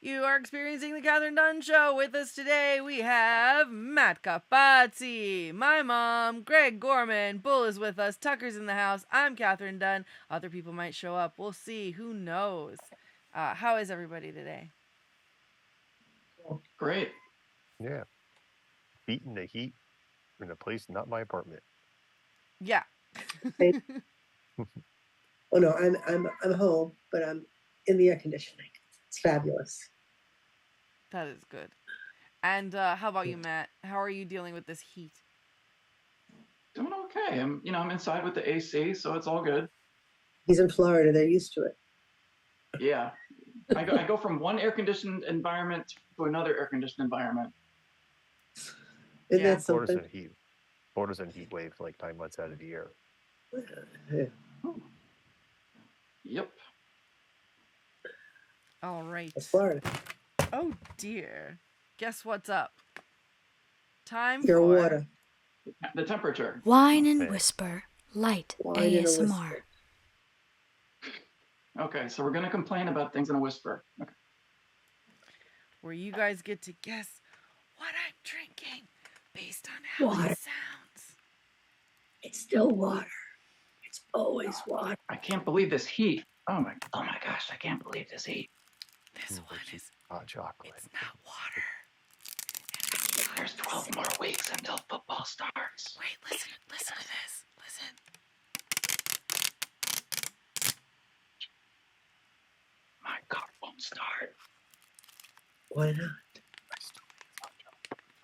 You are experiencing the Kathryn Dunn Show. With us today, we have Matt Capazzi, my mom, Greg Gorman, Bull is with us, Tucker's in the house, I'm Kathryn Dunn. Other people might show up. We'll see. Who knows? How is everybody today? Great. Yeah. Beating the heat in a place not my apartment. Yeah. Oh no, I'm home, but I'm in the air conditioning. It's fabulous. That is good. And how about you, Matt? How are you dealing with this heat? Doing okay. I'm inside with the AC, so it's all good. He's in Florida. They're used to it. Yeah. I go from one air-conditioned environment to another air-conditioned environment. Isn't Yeah. that something? Florida's in heat wave like 9 months out of the year. Yeah. Yep. All right. It's Florida. Oh dear. Guess what's up? Time Your for water. The temperature. Whine and Man. whisper, light Wine and a ASMR. whisper. Okay, so we're gonna complain about things in a whisper. Okay. where you guys get to guess what I'm drinking based on how Water. it sounds. It's still water. It's always water. I can't believe this heat. Oh my gosh, I can't believe this heat. This one is hot chocolate. it's not water. There's 12 more weeks until football starts. Wait, listen to this. Listen. My car won't start. Why not?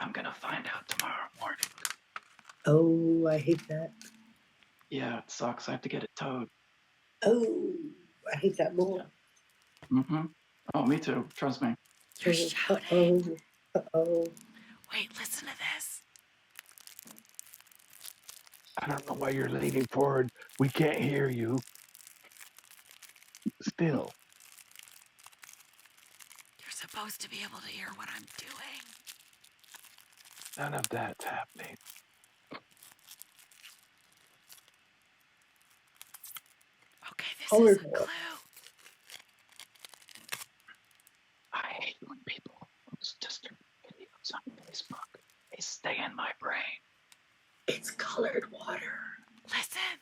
I'm gonna find out tomorrow morning. Oh, I hate that. Yeah, it sucks. I have to get it towed. Oh, I hate that more. Mm-hmm. Oh, me too. Trust me. You're shouting. Uh-oh. Wait, listen to this. I don't know why you're leaning forward. We can't hear you. Still. You're supposed to be able to hear what I'm doing. None of that's happening. Okay, this is a Colorful. clue. I hate when people post just videos on Facebook. They stay in my brain. It's colored water. Listen.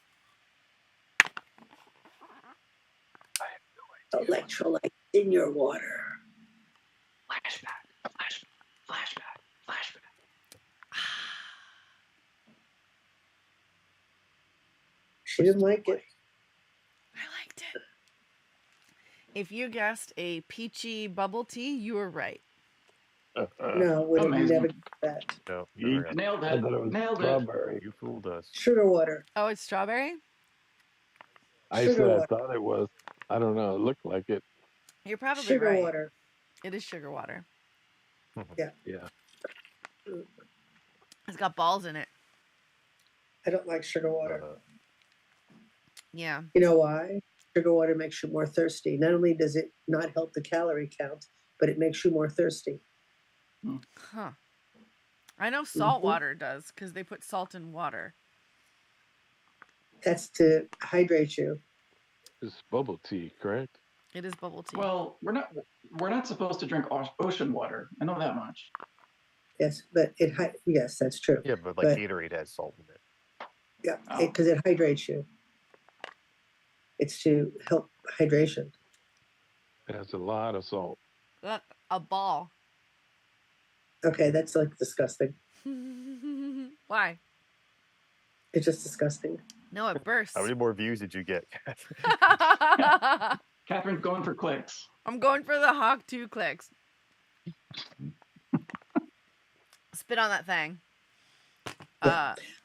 I have no idea. Electrolyte in your water. Flashback. She didn't like it. I liked it. If you guessed a peachy bubble tea, you were right. No, would have Amazing. never did that. No, You- never Nailed I it. thought it was Nailed it. strawberry. You fooled us. Sugar water. Oh, it's strawberry? I Sugar said I water. thought it was. I don't know. It looked like it. You're probably Sugar right. water. It is sugar water. Yeah. It's got balls in it. I don't like sugar water. Yeah. You know why? Sugar water makes you more thirsty. Not only does it not help the calorie count, but it makes you more thirsty. Huh. I know salt Mhm. water does because they put salt in water. That's to hydrate you. It's bubble tea, correct? It is bubble tea. Well, we're not supposed to drink ocean water. I know that much. Yes, but yes, that's true. Yeah, but like But- Gatorade has salt in it. Yeah, Oh. because it hydrates you. It's to help hydration. It has a lot of salt. Look, a ball. Okay, that's like disgusting. Why? It's just disgusting. No, it bursts. How many more views did you get? Catherine's going for clicks. I'm going for the Hawk 2 clicks. Spit on that thing.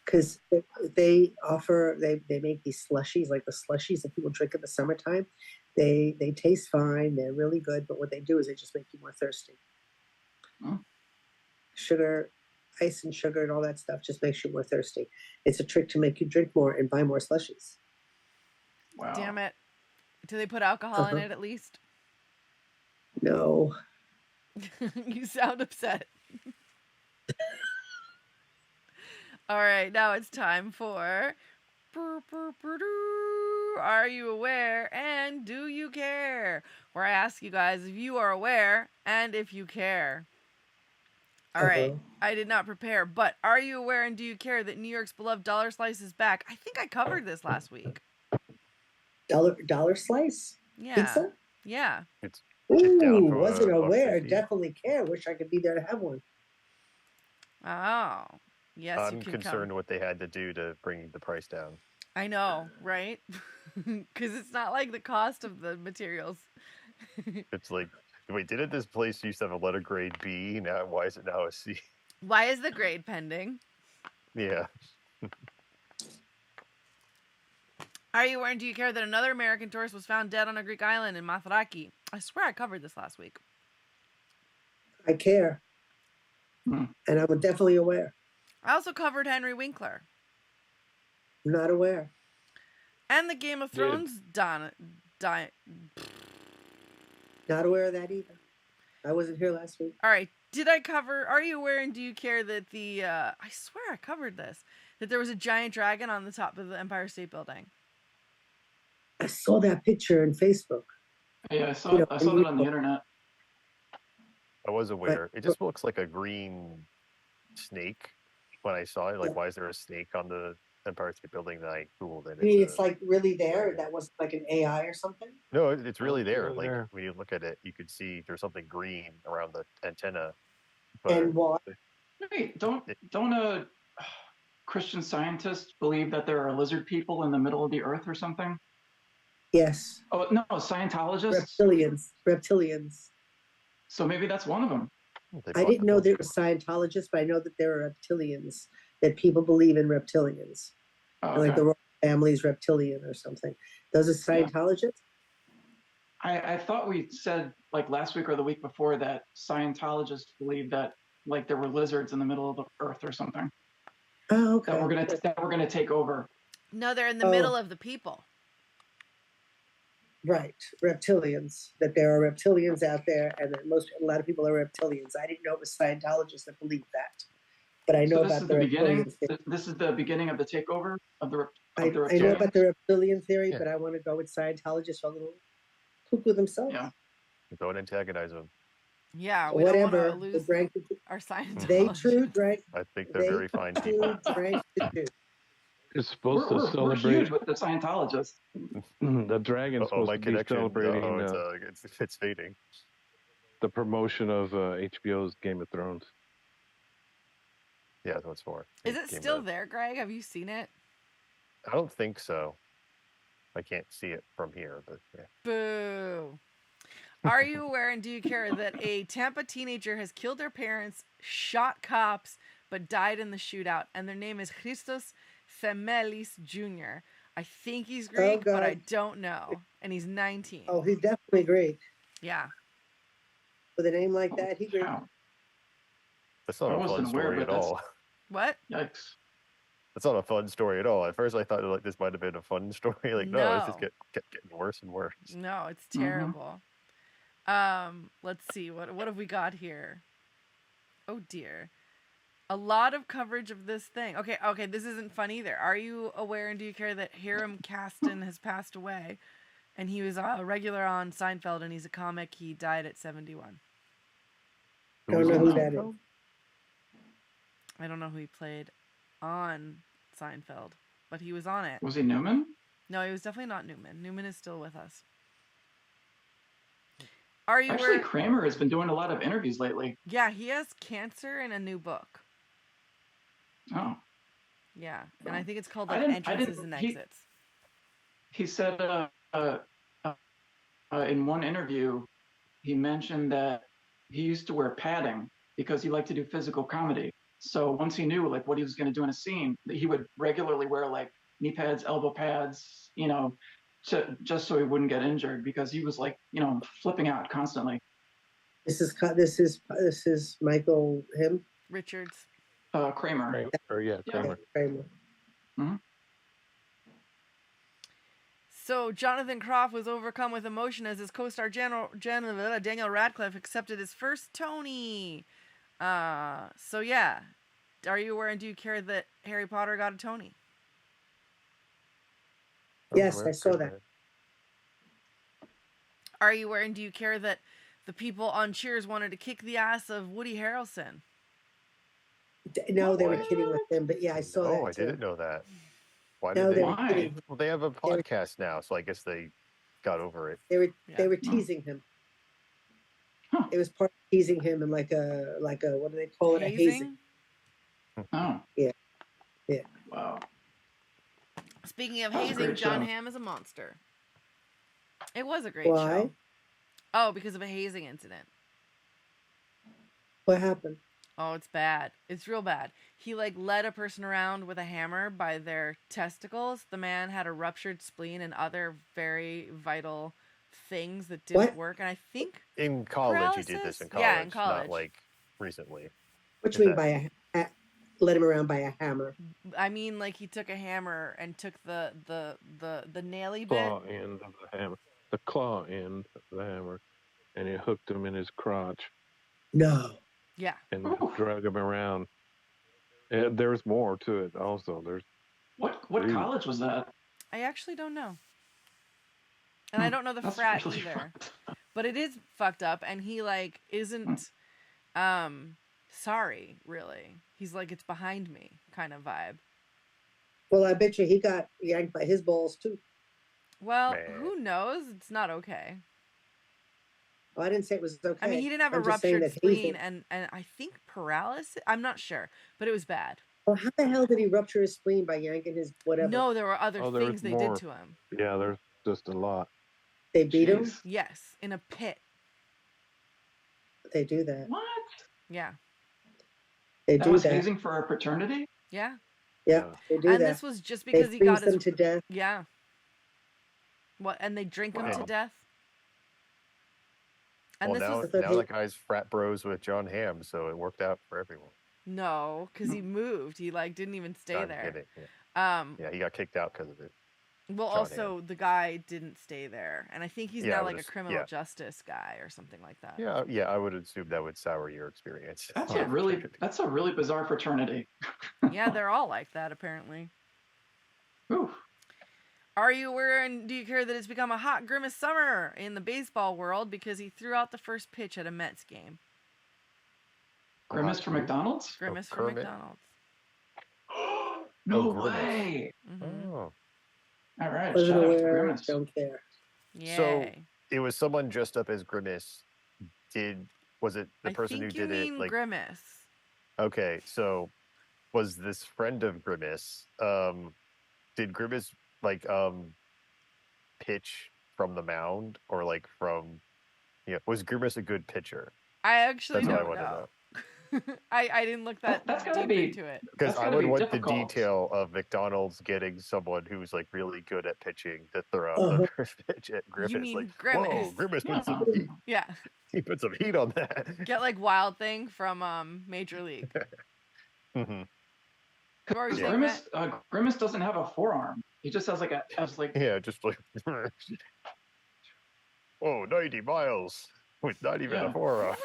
Because they make these slushies, like the slushies that people drink in the summertime. They taste fine. They're really good. But what they do is they just make you more thirsty. Hmm. Sugar, ice and sugar and all that stuff just makes you more thirsty. It's a trick to make you drink more and buy more slushies. Wow. Damn it. Do they put alcohol in Uh-huh. it at least? No. You sound upset. All right, now it's time for Are you aware and do you care? Where I ask you guys if you are aware and if you care. All right, I did not prepare, but are you aware and do you care that New York's beloved dollar slice is back? I think I covered this last week. Dollar slice? Yeah. Pizza? Yeah. It's Ooh, down from wasn't aware. $1.50. Definitely care. Wish I could be there to have one. Oh. Yes, I'm you can concerned come. what they had to do to bring the price down. I know, right? Because it's not like the cost of the materials. It's like, wait, didn't this place used to have a letter grade B? Now, why is it now a C? Why is the grade pending? Yeah. Are you aware and do you care that another American tourist was found dead on a Greek island in Mathoraki? I swear I covered this last week. I care. And I'm definitely aware. I also covered Henry Winkler. I'm not aware. And the Game of Thrones Not aware of that either. I wasn't here last week. All right. Did I cover, are you aware and do you care that the, I swear I covered this, that there was a giant dragon on the top of the Empire State Building? I saw that picture on Facebook. Yeah, I saw that on the internet. I was aware. It just looks like a green snake when I saw it. Like, why is there a snake on the Empire State Building? That I Googled it. I mean, it's like really there. That wasn't like an AI or something. No, it's really there. really Like there. when you look at it, you could see there's something green around the antenna. But And why? Wait, don't Christian scientists believe that there are lizard people in the middle of the earth or something? Yes. Oh no, Scientologists. Reptilians. So maybe that's one of them. I didn't know there were Scientologists, but I know that there are reptilians. That people believe in reptilians. Oh, okay. Like the royal family's reptilian or something. Those are Scientologists? I thought we said like last week or the week before that Scientologists believe that like there were lizards in the middle of the earth or something. Oh, okay. That we're gonna take over. No, they're in the middle of the people. Right, reptilians. That there are reptilians out there, and that a lot of people are reptilians. I didn't know it was Scientologists that believed that, but I know about the reptilian theory. This is the beginning of the takeover of the. I know about the reptilian theory, but I want to go with Scientologists for a little cuckoo themselves. Yeah. Don't antagonize them. Yeah, we whatever. don't want to lose our Scientology. They true drank. I think they're very fine people. Drank the juice. It's supposed to celebrate. We're huge with the Scientologists. The dragon's supposed to be celebrating it's fading. the promotion of HBO's Game of Thrones. Yeah, that's what it's for. Is it still there, Greg? Have you seen it? I don't think so. I can't see it from here, but yeah. Boo. Are you aware and do you care that a Tampa teenager has killed their parents, shot cops, but died in the shootout, and their name is Christos Themelis Jr. I think he's Greek, but I don't know. And he's 19. Oh, he's definitely Greek. Yeah. With a name like that, he's Greek. That's not a fun story at all. What? Yikes. That's not a fun story at all. At first, I thought like this might have been a fun story. Like, no, it's just kept getting worse and worse. No, it's terrible. Let's see. What have we got here? Oh, dear. A lot of coverage of this thing. Okay, this isn't fun either. Are you aware and do you care that Hiram Caston has passed away? And he was a regular on Seinfeld, and he's a comic. He died at 71. Don't know who that is. I don't know who he played on Seinfeld, but he was on it. Was he Newman? No, he was definitely not Newman. Newman is still with us. Are you Actually, Kramer has been doing a lot of interviews lately. Yeah, he has cancer in a new book. Oh. Yeah, and I think it's called like Entrances and Exits. He said in one interview, he mentioned that he used to wear padding because he liked to do physical comedy. So once he knew like what he was going to do in a scene, he would regularly wear like knee pads, elbow pads, just so he wouldn't get injured because he was like, flipping out constantly. This is Michael Richards. Kramer. Kramer. Kramer. Mm-hmm. So Jonathan Croft was overcome with emotion as his co-star Daniel Radcliffe accepted his first Tony. So yeah, are you aware and do you care that Harry Potter got a Tony? Yes, I saw that. Are you aware and do you care that the people on Cheers wanted to kick the ass of Woody Harrelson? No, they were What? kidding with him, but yeah, I saw that Oh, I too. didn't know that. Why No, did they they? were Why? kidding. Well, they have a They were- podcast now, so I guess they got over it. They were Yeah. teasing him. Huh. It was part of teasing him and like a what do they call it? A hazing. Oh. Yeah. Yeah. Wow. Speaking of That was a hazing, great John show. Hamm is a monster. It was a great Why? show. Oh, because of a hazing incident. What happened? Oh, it's bad. It's real bad. He led a person around with a hammer by their testicles. The man had a ruptured spleen and other very vital things that didn't What? work. And I think In college, he did this in college, Yeah, in college. not like recently. What you mean by let him around by a hammer? I mean, he took a hammer and took the naily bit. Claw end of the hammer. The claw end of the hammer. And he hooked him in his crotch No. Yeah. and Ooh. drug him around. And there's more to it also. There's What Dude. college was that? I actually don't know. And I don't know the That's frat really either. fucked up. But it is fucked up, and he isn't sorry, really. He's it's behind me kind of vibe. Well, I bet you he got yanked by his balls too. Well, Man. who knows? It's not okay. Well, I didn't say it was okay. I mean, he didn't have a I'm just saying ruptured that spleen hazing- and I think paralysis. I'm not sure, but it was bad. Well, how the hell did he rupture his spleen by yanking his whatever? No, there were other Oh, there things was they more. did to him. yeah, there's just a lot. They beat him. Jeez. Yes, in a pit. They do that. What? Yeah. They That do was that. hazing for a fraternity? Yeah. Yeah, they do And that. this was just They because he freeze got them his to death. Yeah. What? And they drink him to Wow. death. And Well, this now, was was- now that guy's frat bros with John Hamm, so it worked out for everyone. no, because he moved. He didn't even stay I'm there. kidding. Yeah. Um. Yeah, he got kicked out because of it. Well, John also the guy didn't stay there, and I think he's Yeah, now I like a would criminal yeah. justice guy or something like that. Yeah, I would assume that would sour your experience. That's Yeah. a really bizarre fraternity. Yeah, they're all like that apparently. Ooh. Are you aware and do you care that it's become a hot Grimace summer in the baseball world because he threw out the first pitch at a Mets game? Grimace from McDonald's? Grimace from Kermit? McDonald's. No Oh, Grimace. way. Mm-hmm. Oh. All right. Wasn't Shout out to aware. Grimace. Don't care. Yay. So, it was someone dressed up as Grimace. Was it the I person who think you did it? mean Grimace. Okay, so was this friend of Grimace? Did Grimace pitch from the mound or from? Was Grimace a good pitcher? I actually That's what I don't want to know. know. I didn't look that That's gotta deep be- into it. Because That's I gotta would be want difficult. the detail of McDonald's getting someone who's really good at pitching to throw out Uh-huh. the first pitch at Grimace. mean Whoa, Grimace. Grimace Yeah. put some heat. Yeah. He put some heat on that. Get Wild Thing from Major League. Mhm. What were you saying, Grimace, Matt? Grimace doesn't have a forearm. He just has Yeah, just oh, 90 miles with not even Yeah. a forearm.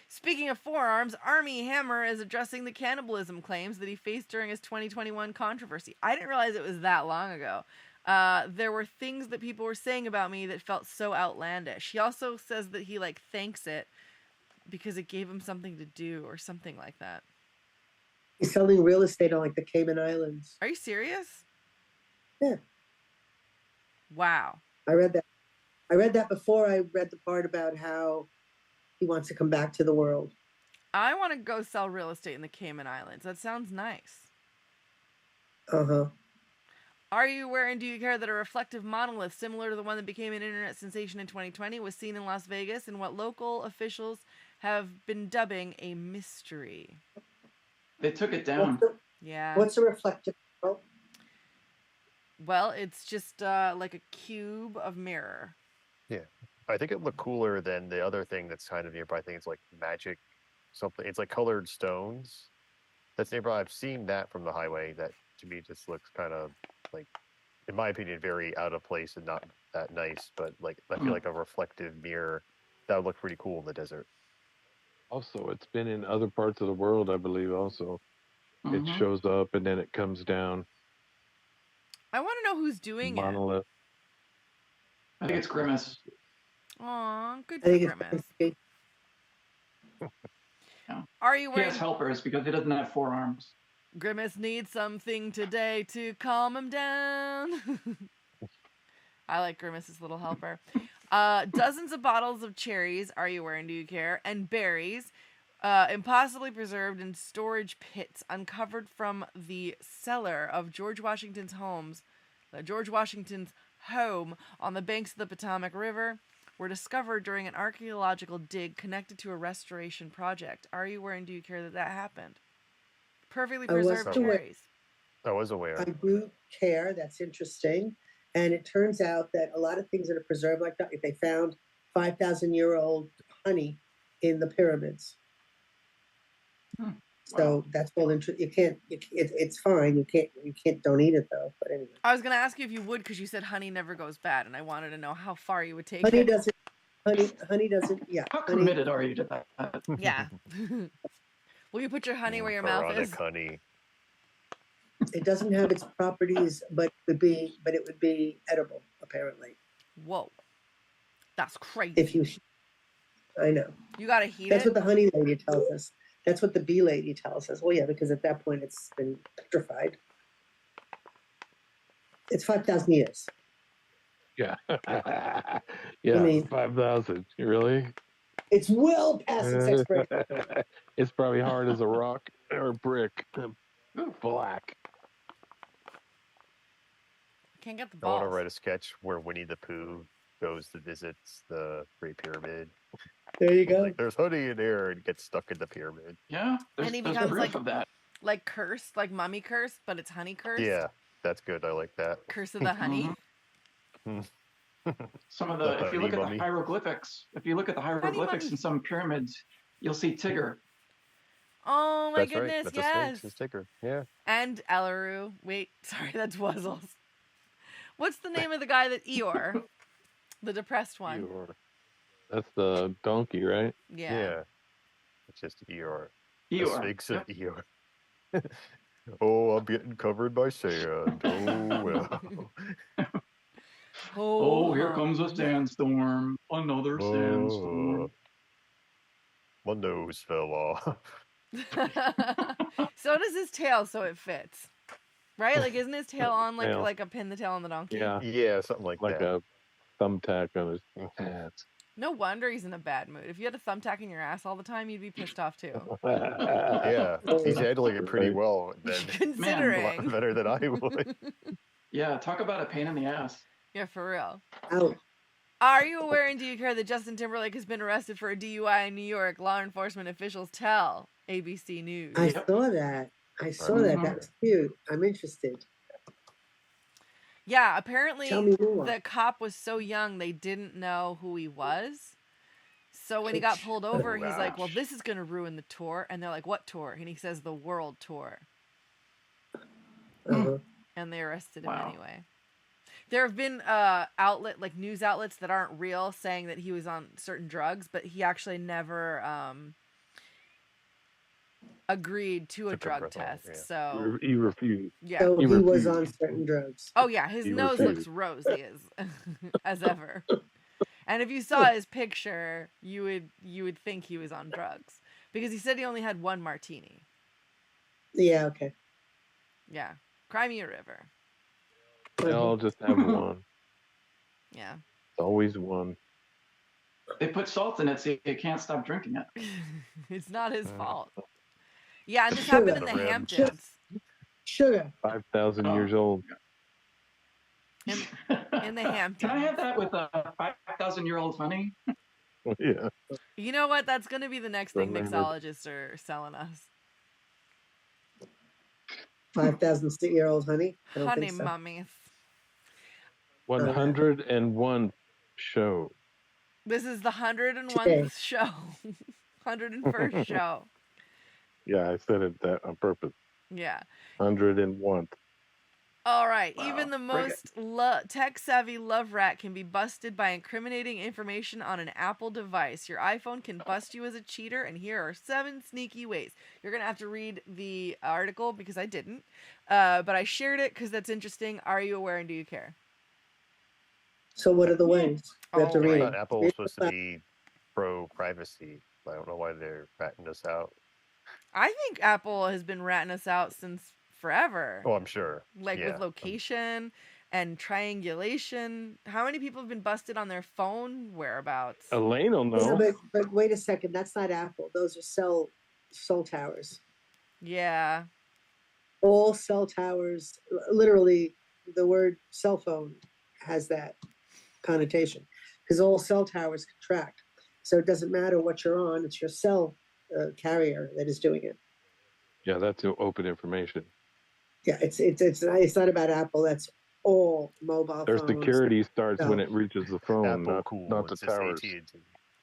Speaking of forearms, Armie Hammer is addressing the cannibalism claims that he faced during his 2021 controversy. I didn't realize it was that long ago. There were things that people were saying about me that felt so outlandish. He also says that he thanks it because it gave him something to do or something like that. He's selling real estate on the Cayman Islands. Are you serious? Yeah. Wow. I read that. I read that before I read the part about how he wants to come back to the world. I want to go sell real estate in the Cayman Islands. That sounds nice. Uh-huh. Are you aware and do you care that a reflective monolith similar to the one that became an internet sensation in 2020 was seen in Las Vegas in what local officials have been dubbing a mystery? They took it down. Yeah. What's a reflective? Oh, Well, it's just like a cube of mirror. I think it looked cooler than the other thing that's kind of nearby. I think it's magic something. It's colored stones that's nearby. I've seen that from the highway. That to me just looks kind of in my opinion, very out of place and not that nice. But I feel like a reflective mirror that would look pretty cool in the desert. Also, it's been in other parts of the world, I believe. Also, Mhm. it shows up and then it comes down. I want to know who's doing monolith. I think it's Grimace. it. Aw, good I for think it's Grimace. okay. Yeah. Are you He wearing... has helpers because he doesn't have 4 arms. Grimace needs something today to calm him down. I like Grimace's little helper. Dozens of bottles of cherries, are you wearing, do you care, and berries, impossibly preserved in storage pits uncovered from the cellar of George Washington's home on the banks of the Potomac River, were discovered during an archaeological dig connected to a restoration project. Are you wearing, do you care that happened? Perfectly I was preserved aware. cherries. I was aware. I do care. That's interesting. And it turns out that a lot of things that are preserved like that, if they found 5,000-year-old honey in the pyramids. So that's all interesting. You can't. It's fine. You can't. Don't eat it though. But anyway. I was gonna ask you if you would, because you said honey never goes bad, and I wanted to know how far you would take Honey it. doesn't. Honey doesn't. Yeah. How honey, committed are you to that? Yeah. Will you put your honey where your mouth Ironic is? honey. It doesn't have its properties, but it would be edible apparently. Whoa, that's crazy. If you, I know. You gotta heat That's it. what the honey lady tells us. That's what the bee lady tells us. Well, yeah, because at that point it's been petrified. It's 5,000 years. Yeah. I Yeah. mean- 5,000. Really? It's well past its expiration. It's probably hard as a rock or a brick. Black. Can't get the I want balls. to write a sketch where Winnie the Pooh goes to visit the Great Pyramid. There you go. Like, there's honey in there and gets stuck in the pyramid. Yeah, And he there's becomes proof like- of that. Like cursed, like mummy cursed, but it's honey cursed. Yeah, that's good. I like that. Curse of the honey. Some of The the, if you look honey at mummy. the hieroglyphics, hieroglyphics mummy. in some pyramids, you'll see Tigger. Oh my That's goodness, right. That's a yes. Sphinx. It's Tigger. Yeah. And Elaru. Wait, sorry, that's Wuzzles. What's the name of the guy that Eeyore? The depressed one. Eeyore. That's the donkey, right? Yeah. It's just Eeyore. The Eeyore. Sphinx Yep. of Eeyore. Oh, I'm getting covered by sand. Oh, well. Oh, here comes a sandstorm. Another sandstorm. My nose fell off. So does his tail, so it fits. Right? Like, isn't his tail on Tail. like a pin the tail on the donkey? Yeah. Yeah, something like Like that. a thumbtack on his hat. No wonder he's in a bad mood. If you had a thumbtack in your ass all the time, you'd be pissed off too. Yeah, he's handling it pretty well. Then a Considering. lot better than I would. Yeah, talk about a pain in the ass. Yeah, for real. Ow. Are you aware and do you care that Justin Timberlake has been arrested for a DUI in New York? Law enforcement officials tell ABC News. I Yep. saw that. I saw that. That was cute. I'm interested. Yeah, apparently Tell me more. the cop was so young they didn't know who he was. So when he got pulled over, he's like, well, this is going to ruin the tour. And they're like, what tour? And he says, the world tour. Uh-huh. And they arrested him Wow. anyway. There have been news outlets that aren't real saying that he was on certain drugs, but he actually never agreed to a To drug confirm, test. yeah. So He refused. yeah. So He he was refused. on certain drugs. Oh yeah, his He nose refused. looks rosy as ever. And if you saw his picture, you would think he was on drugs because he said he only had one martini. Yeah, okay. Yeah, cry me a river. They all just have one. Yeah. It's always one. They put salt in it so you can't stop drinking it. It's not his fault. Yeah, and this happened in the The rim. Hamptons. Sugar. 5,000 years old. In the Can I Hamptons. have that with a 5,000-year-old honey? Yeah. You know what? That's going to be the next thing Remember- mixologists are selling us. 5,000-year-old honey. I don't Honey think so. mummies. 101 show. This is the 101st Today. show. 101st show. Yeah, I said it that on purpose. Yeah. 101. All right. Wow, Even the bring it. most tech-savvy love rat can be busted by incriminating information on an Apple device. Your iPhone can bust you as a cheater, and here are 7 sneaky ways. You're going to have to read the article because I didn't. But I shared it because that's interesting. Are you aware and do you care? So what are the ways? We have to Oh, I read thought it. Apple Read was it supposed to back. be pro-privacy. I don't know why they're ratting us out. I think Apple has been ratting us out since forever. Oh, I'm sure. Like with Yeah. location and triangulation. How many people have been busted on their phone whereabouts? Elaine will Yeah, know. but wait a second. That's not Apple. Those are cell towers. Yeah. All cell towers, literally, the word cell phone has that connotation because all cell towers can track. So it doesn't matter what you're on; it's your cell carrier that is doing it. Yeah, that's open information. Yeah, it's not about Apple. That's all mobile Their phones. security starts when No. it reaches the phone, Apple cool. not the It's just towers. AT&T.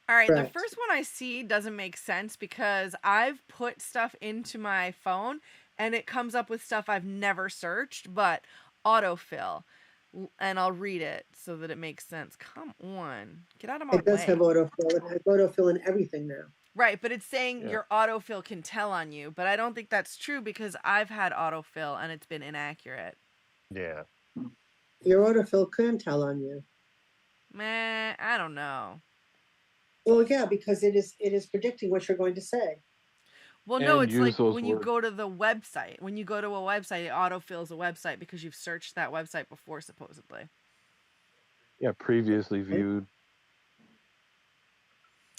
All right, the Correct. first one I see doesn't make sense because I've put stuff into my phone and it comes up with stuff I've never searched, but autofill. And I'll read it so that it makes sense. Come on. Get out of my It does way. have autofill. It has autofill in everything now. Right, but it's saying Yeah. your autofill can tell on you, but I don't think that's true because I've had autofill and it's been inaccurate. Yeah. Your autofill can tell on you. Meh, I don't know. Well, yeah, because it is predicting what you're going to say. Well, no, And it's use like those when you words. go to the website. When you go to a website, it autofills a website because you've searched that website before, supposedly. Yeah, previously viewed.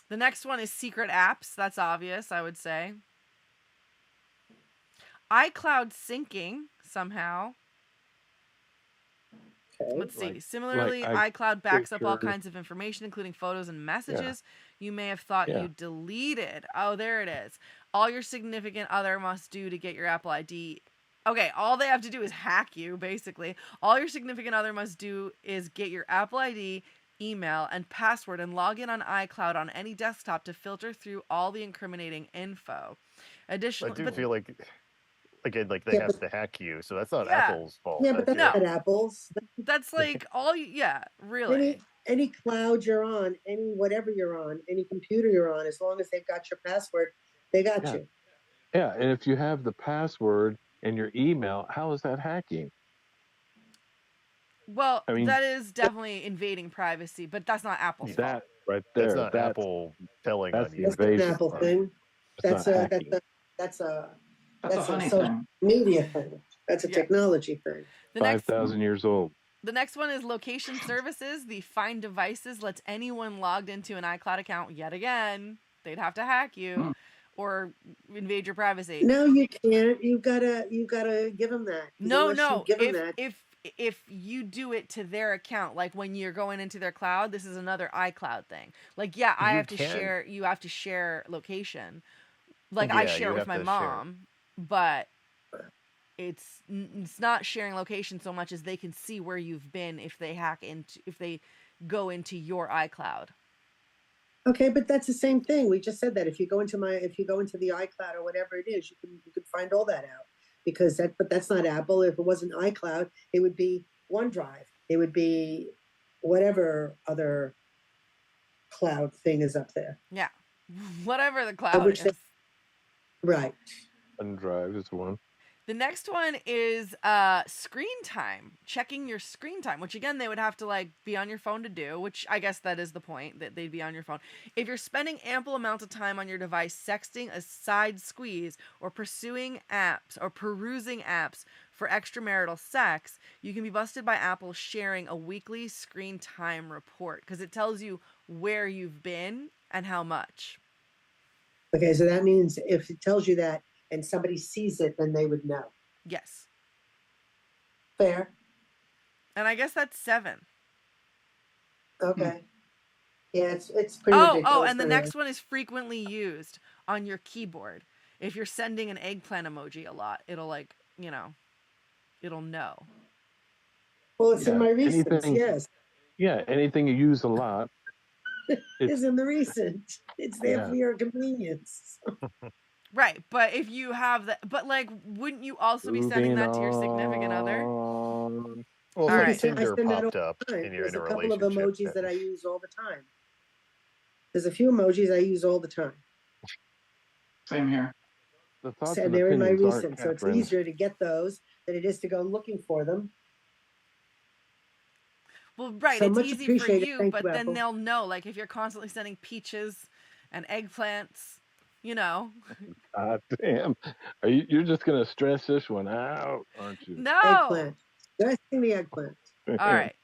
The next one is secret apps. That's obvious, I would say. iCloud syncing, somehow. Okay. Let's see. Like- Similarly, like iCloud backs up all picture- kinds of information, including photos and messages you may have thought Yeah. you deleted. Oh, there it is. All your significant other must do to get your Apple ID. Okay, all they have to do is hack you, basically. All your significant other must do is get your Apple ID, email, and password and log in on iCloud on any desktop to filter through all the incriminating info. I Additionally, do but feel like, again, like they Yeah, have to hack you, so that's not Yeah. Apple's fault. Yeah, but that's No. not Apple's. that's like all you, yeah, really. Any cloud you're on, any whatever you're on, any computer you're on, as long as they've got your password, they got Yeah. you. Yeah, and if you have the password and your email, how is that hacking? Well, I mean- that is definitely invading privacy, but that's not Apple's fault. That right there. That's not Apple telling that's on the you. That's not an invasion Apple part. thing. It's not hacking. That's a That's a honey social thing. media thing. That's a Yeah. technology thing. The next 5,000 years old. The next one is location services. The Find Devices lets anyone logged into an iCloud account yet again. They'd have to hack you or invade your privacy. No, you can't. You gotta give them that. No, Unless you no. give them that. If you do it to their account, like when you're going into their cloud, this is another iCloud thing. Like, yeah, I You have to can. share. You have to share location. Like Yeah, I you share it with have my to share. mom, but it's not sharing location so much as they can see where you've been if they go into your iCloud. Okay, but that's the same thing. We just said that if you go into the iCloud or whatever it is, you can find all that out because but that's not Apple. If it wasn't iCloud, it would be OneDrive. It would be whatever other cloud thing is up there. Yeah, whatever the cloud which is. Right. OneDrive is one. The next one is screen time, checking your screen time, which again, they would have to like be on your phone to do, which I guess that is the point, that they'd be on your phone. If you're spending ample amounts of time on your device sexting a side squeeze or perusing apps for extramarital sex, you can be busted by Apple sharing a weekly screen time report because it tells you where you've been and how much. Okay, so that means if it tells you that and somebody sees it, then they would know. Yes. Fair. And I guess that's 7. Okay. Yeah, it's pretty Oh, ridiculous. and the anyway. next one is frequently used on your keyboard. If you're sending an eggplant emoji a lot, it'll it'll know. Well, it's in Yeah, my recents, anything- yes. Yeah, anything you use a lot. It's in the recent. It's there Yeah. for your convenience. Right, but if you have that, but like, wouldn't you also be sending that to your significant other? Well, All it's like right. Tinder I send that popped all up the time. and you're There's in a a couple of relationship. emojis that I use all the time. There's a few emojis I use all the time. Same here. The thoughts And and they're in my opinions aren't recent, so it's Kathryn's. easier to get those than it is to go looking for them. Well, right, So it's much easy for appreciated. you, Thank but you, then Apple. they'll know. Like if you're constantly sending peaches and eggplants, you know. God damn. You're just going to stress this one out, aren't you? No. Eggplant. Dressing the eggplant. All right.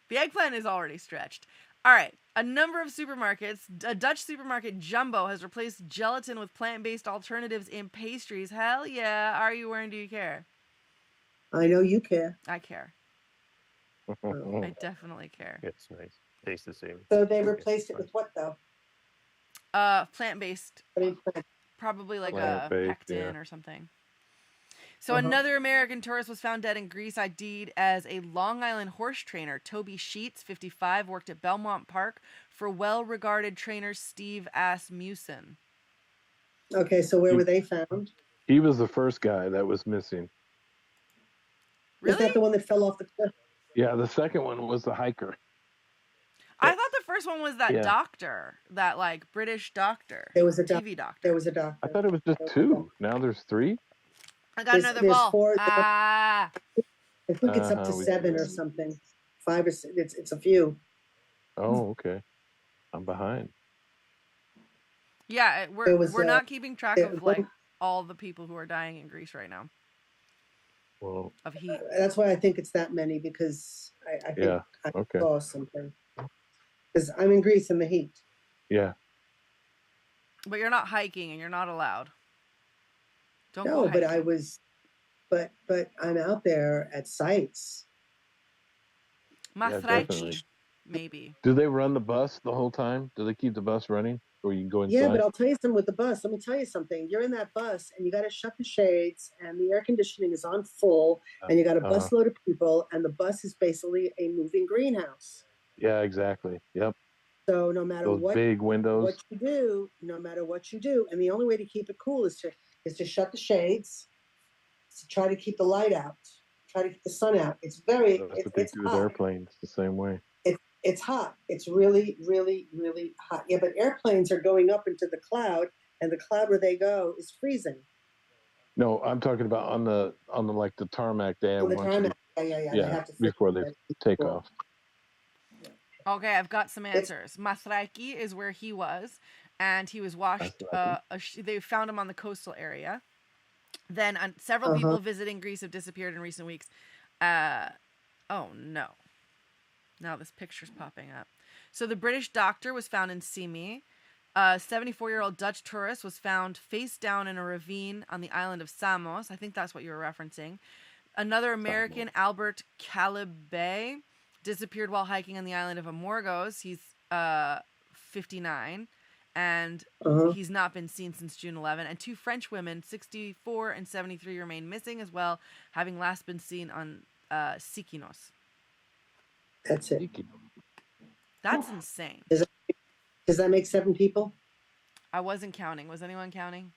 The eggplant is already stretched. All right. A number of supermarkets, a Dutch supermarket Jumbo has replaced gelatin with plant-based alternatives in pastries. Hell yeah. Are you wearing? Do you care? I know you care. I care. I definitely care. It's nice. Tastes the same. So they replaced it with what though? Plant-based. I mean, plant. Probably like a Plant-based, pectin yeah. or something. So another American tourist was found dead in Greece, ID'd as a Long Island horse trainer. Toby Sheets, 55, worked at Belmont Park for well-regarded trainer Steve Asmussen. Okay, so where were they found? He was the first guy that was missing. Really? Is that the one that fell off the cliff? Yeah, the second one was the hiker. I thought the first one was that Yeah. doctor, that like British doctor. There was a TV doctor. There was a doctor. I thought it was just two. Now there's three? I got another there's ball. 4. Ah. I think it's up to 7 or something. 5 or 6. It's a few. Oh, okay. I'm behind. Yeah, There was, we're not keeping track there- of like all the people who are dying in Greece right now Well, of heat. That's why I think it's that many, because I think yeah. I Okay. saw something. Because I'm in Greece in the heat. Yeah. But you're not hiking and you're not allowed. Don't No, go but hiking. I was, but I'm out there at sites. Mathraiki, definitely. maybe. Do they run the bus the whole time? Do they keep the bus running? Or you can go inside? Yeah, but I'll tell you something with the bus. Let me tell you something. You're in that bus and you got to shut the shades and the air conditioning is on full and you got a busload of people and the bus is basically a moving greenhouse. Yeah, exactly. Yep. So no matter Those what big windows. you do, no matter what you do, and the only way to keep it cool is to shut the shades, to try to keep the light out, try to keep the sun out. It's very That's what they do with hot. airplanes the same way. It's hot. It's really, really, really hot. Yeah, but airplanes are going up into the cloud, and the cloud where they go is freezing. No, I'm talking about on the like the tarmac day. On the tarmac. Yeah. They have to Before they take off. Okay, I've got some answers. Mathraiki is where he was, and he was washed. They found him on the coastal area. Then several people visiting Greece have disappeared in recent weeks. Oh no. Now this picture's popping up. So the British doctor was found in Simi. A 74-year-old Dutch tourist was found face down in a ravine on the island of Samos. I think that's what you were referencing. Another American, Albert Calibe, disappeared while hiking on the island of Amorgos. He's 59, and he's not been seen since June 11. And 2 French women, 64 and 73, remain missing as well, having last been seen on Sikinos. That's it. That's insane. Does that make 7 people? I wasn't counting. Was anyone counting?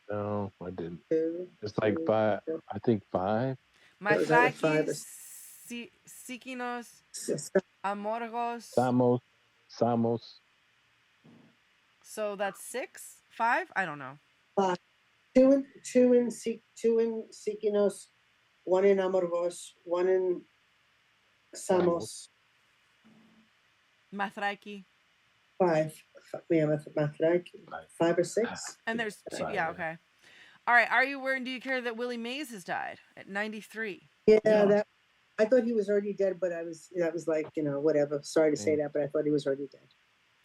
No, I didn't. 2, It's like 5. I think 5. Mathraiki, Sikinos, Amorgos. Samos. So that's 6? 5? I don't know. 2 in Sikinos, 1 in Amorgos, 1 in Samos. Mathraiki. 5. Yeah, Mathraiki. 5 or 6. And there's 2. Yeah, okay. All right. Are you wearing? Do you care that Willie Mays has died at 93? Yeah, that. I thought he was already dead, but that was like, whatever. Sorry to say that, but I thought he was already dead.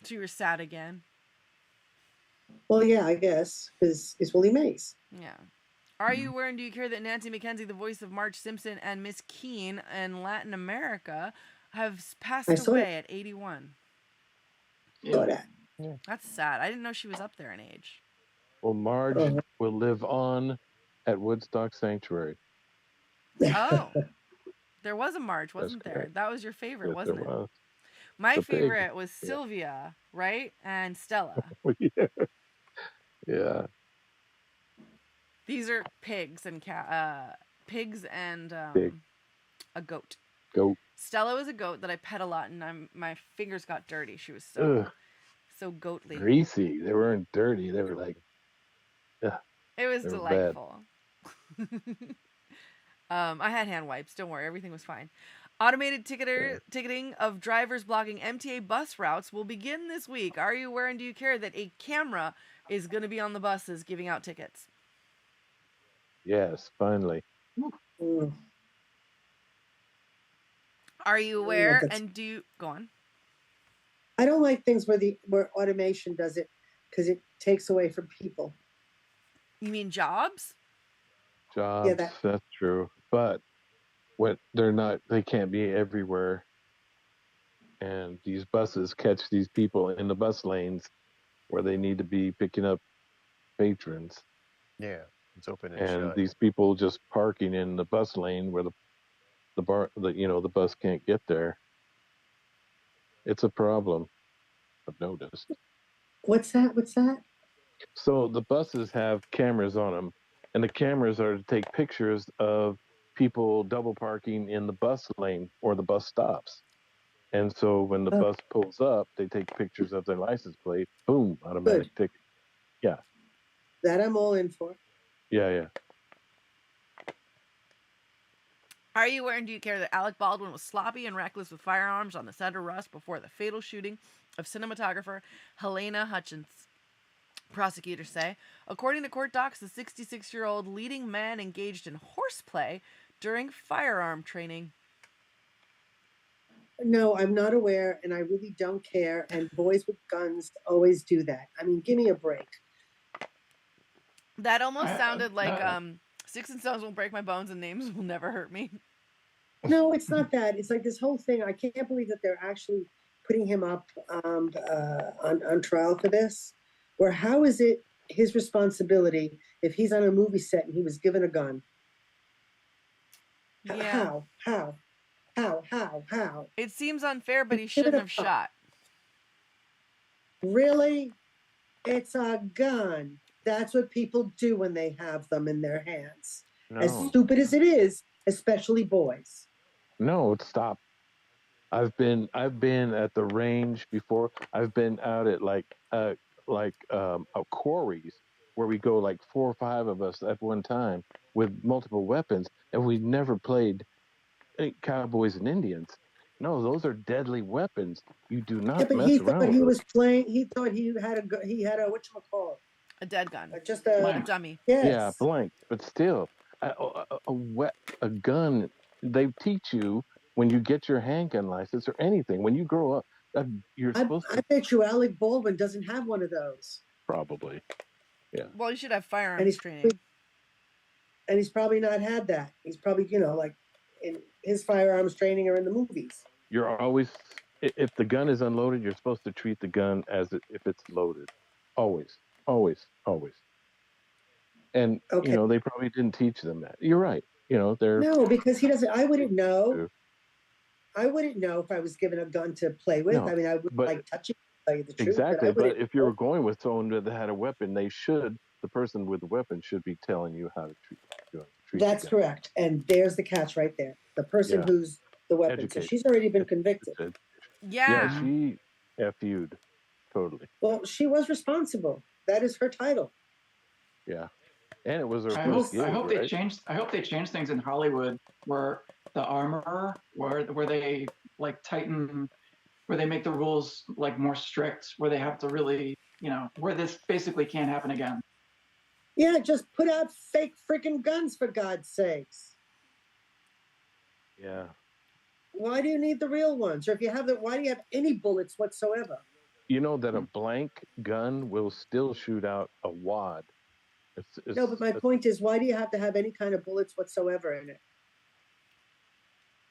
So you were sad again? Well, yeah, I guess, because it's Willie Mays. Yeah. Are you wearing? Do you care that Nancy McKenzie, the voice of Marge Simpson and Miss Keene in Latin America, have passed away at 81? Saw that. That's sad. I didn't know she was up there in age. Well, Marge will live on at Woodstock Sanctuary. Oh. There was a Marge, wasn't there? correct. That was your favorite, Yes, wasn't there it? was. My The pig. favorite was Sylvia, right? And Stella. Yeah. These are pigs and Pig. A goat. Goat. Stella was a goat that I pet a lot, and my fingers got dirty. She was Ugh, so goatly. greasy. They weren't dirty. They were like, yeah, It was they were bad. delightful. I had hand wipes. Don't worry, everything was fine. Automated ticketing of drivers blocking MTA bus routes will begin this week. Are you aware and do you care that a camera is going to be on the buses giving out tickets? Yes, finally. Mm. Are you aware and do you go on? I don't like things where automation does it because it takes away from people. You mean jobs? Jobs, that's true. But they can't be everywhere. And these buses catch these people in the bus lanes where they need to be picking up patrons. Yeah, it's open and And shut. these people just parking in the bus lane where the bus can't get there. It's a problem, I've noticed. What's that? So the buses have cameras on them, and the cameras are to take pictures of people double parking in the bus lane or the bus stops. And so when the bus pulls up, they take pictures of their license plate. Boom, automatic ticket. Yeah. That I'm all in for. Yeah. Are you aware and do you care that Alec Baldwin was sloppy and reckless with firearms on the set of Rust before the fatal shooting of cinematographer Helena Hutchins? Prosecutors say. According to court docs, the 66-year-old leading man engaged in horseplay during firearm training. No, I'm not aware, and I really don't care. And boys with guns always do that. I mean, give me a break. That almost sounded like Sticks and Stones won't break my bones and names will never hurt me. No, it's not that. It's like this whole thing. I can't believe that they're actually putting him up on trial for this. Or how is it his responsibility if he's on a movie set and he was given a gun? Yeah. How? It seems unfair, but he shouldn't have shot. Really? It's a gun. That's what people do when they have them in their hands. No. As stupid as it is, especially boys. No, stop. I've been at the range before. I've been out at quarries where we go like 4 or 5 of us at one time with multiple weapons, and we never played cowboys and Indians. No, those are deadly weapons. You do not mess around with those. He thought he had a whatchamacallit? A dead gun. Just a dummy. Yes. Yeah, blank. But still, a gun. They teach you when you get your handgun license or anything. When you grow up, you're supposed to. I bet you Alec Baldwin doesn't have one of those. Probably. Yeah. Well, you should have firearms training. And he's probably not had that. He's probably, like in his firearms training or in the movies. You're always, if the gun is unloaded, you're supposed to treat the gun as if it's loaded. Always. And, they probably didn't teach them that. You're right. They're. No, because he doesn't. I wouldn't know. I wouldn't know if I was given a gun to play with. No, I mean, I wouldn't like touching it, to tell you the truth. Exactly. But if you were going with someone that had a weapon, the person with the weapon should be telling you how to treat That's correct. And there's the catch right there. The person who's the weapon. Educated. So she's already been convicted. Yeah. Yeah, she FU'd. Totally. Well, she was responsible. That is her title. Yeah. And it was her first gig, I hope they changed things in Hollywood where the armorer, where they like tighten, where they make the rules like more strict, where they have to really, where this basically can't happen again. Yeah, just put out fake freaking guns for God's sakes. Yeah. Why do you need the real ones? Or if you have why do you have any bullets whatsoever? You know that a blank gun will still shoot out a wad. No, but my point is, why do you have to have any kind of bullets whatsoever in it?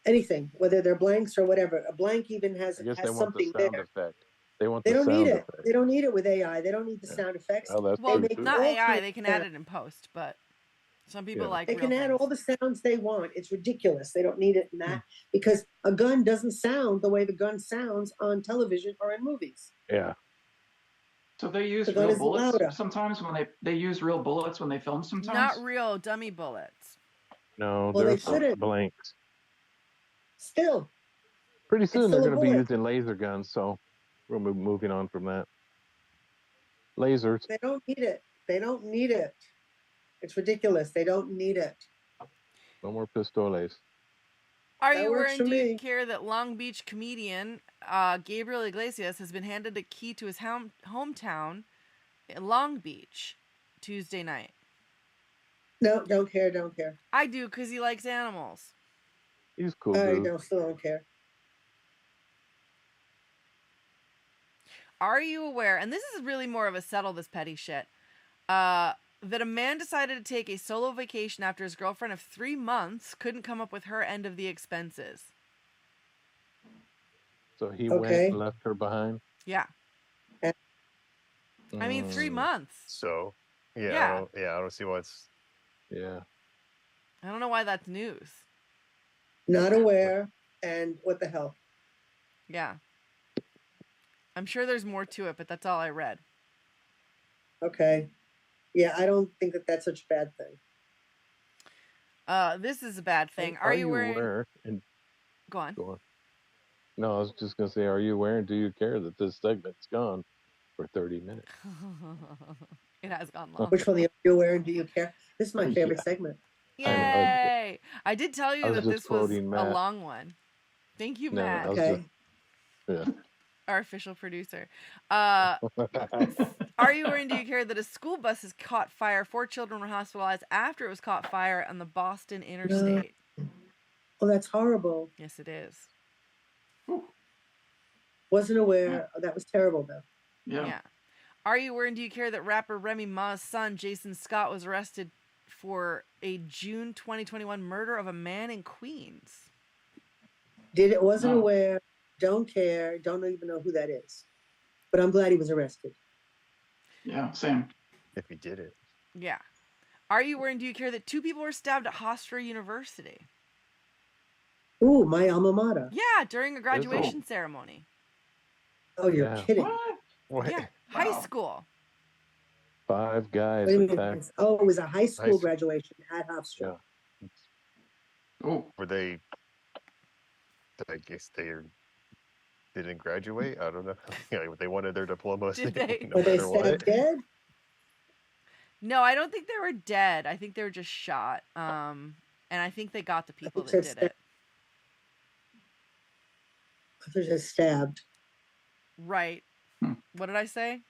Anything, whether they're blanks or whatever. A blank even has something there. Effect. They don't need it. They don't need it with AI. They don't need the sound effects. Well, not AI. They can add it in post, but some people like. They can add all the sounds they want. It's ridiculous. They don't need it in that because a gun doesn't sound the way the gun sounds on television or in movies. Yeah. So they use real bullets sometimes when they use real bullets when they film sometimes? Not real dummy bullets. No, they're blanks. Still, Pretty soon they're still a going to be bullet. used in laser guns, so we're moving on from that. Lasers. They don't need it. They don't need it. It's ridiculous. They don't need it. No more pistoles. Are That you works wearing for do you me. care that Long Beach comedian Gabriel Iglesias has been handed a key to his hometown in Long Beach Tuesday night? No, don't care. Don't care. I do because he likes animals. He's cool, I dude. don't still don't care. Are you aware, and this is really more of a settle this petty shit, that a man decided to take a solo vacation after his girlfriend of 3 months couldn't come up with her end of the expenses? So he Okay. went and left her behind. Yeah. I mean, 3 Mm, months. So, Yeah. I don't see why it's. Yeah. I don't know why that's news. Not aware. And what the hell? Yeah. I'm sure there's more to it, but that's all I read. Okay. Yeah, I don't think that that's such a bad thing. This is a bad thing. And Are you wearing... aware? And Go on. go on. No, I was just gonna say, are you aware? And do you care that this segment's gone for 30 minutes? It has gone long. Which one are you aware and do you care? This is my favorite Yeah. segment. Yay! I did tell you I was that just this was quoting a Matt. long one. Thank you, No, Matt, I was Okay. Yeah. our official producer. Are you wearing do you care that a school bus has caught fire? 4 children were hospitalized after it was caught fire on the Boston interstate. Oh, that's horrible. Yes, it is. Wasn't aware. Oh, that was terrible, though. Yeah. Are you wearing do you care that rapper Remy Ma's son, Jason Scott, was arrested for a June 2021 murder of a man in Queens? Wasn't No. aware, don't care, don't even know who that is. But I'm glad he was arrested. Yeah, same. If he did it. Yeah. Are you wearing do you care that 2 people were stabbed at Hofstra University? Ooh, my alma mater. Yeah, during a graduation ceremony. Oh, you're Yeah. kidding. What? What? Yeah, high Wow. school. 5 guys What do you mean? attacked. Oh, it was a high school school. graduation at Hofstra. Yeah. Oh, Were they? I guess they didn't graduate. I don't know. They wanted their diplomas. Did they? Were they matter what. stabbed dead? No, I don't think they were dead. I think they were just shot. And I think they got the people think that that's did it. They're just stabbed. Right. Hmm. What did I say?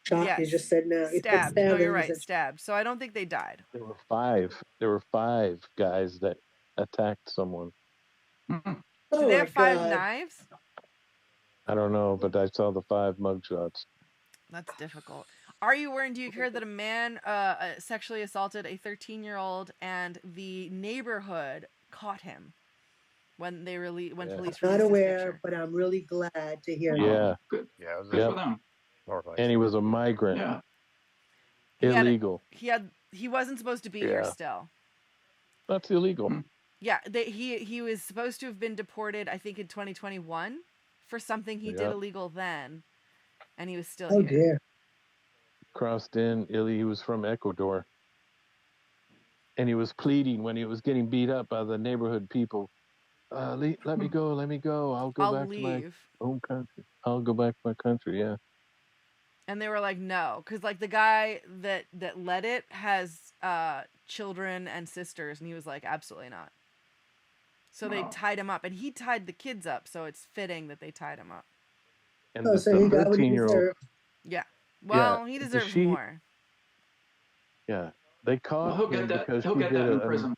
Shot, you Yes. just said no. You said Stabbed. No, stabbed, you're and right. you said- Stabbed. So I don't think they died. There were 5. There were 5 guys that attacked someone. mm, Did Oh they my have 5 God. knives? I don't know, but I saw the 5 mugshots. That's difficult. Are you wearing do you care that a man sexually assaulted a 13-year-old and the neighborhood caught him when they when Yeah. police Not released his aware, picture? but I'm really glad to hear oh, that. Yeah. good. Yeah, it was Good Yep. for them. horrifying. And he was a migrant. Yeah. He had- Illegal. He wasn't supposed to be here Yeah. still. That's illegal. Hmm. Yeah, he was supposed to have been deported, I think, in 2021 for something he did Yep. illegal then, and he was still Oh here. dear. Crossed in. He was from Ecuador. And he was pleading when he was getting beat up by the neighborhood people. Let me go. Let me go. I'll go I'll back to my leave. home country. I'll go back to my country. Yeah. And they were like, no, because like the guy that led it has children and sisters, and he was like, absolutely not. So they Wow. tied him up, and he tied the kids up, so it's fitting that they tied him up. And Oh, the so he got what he 13-year-old. deserved. Yeah. Well, Yeah, he but deserves she- more. Yeah. They caught Well, he'll him get that. because He'll he get did that in a- prison.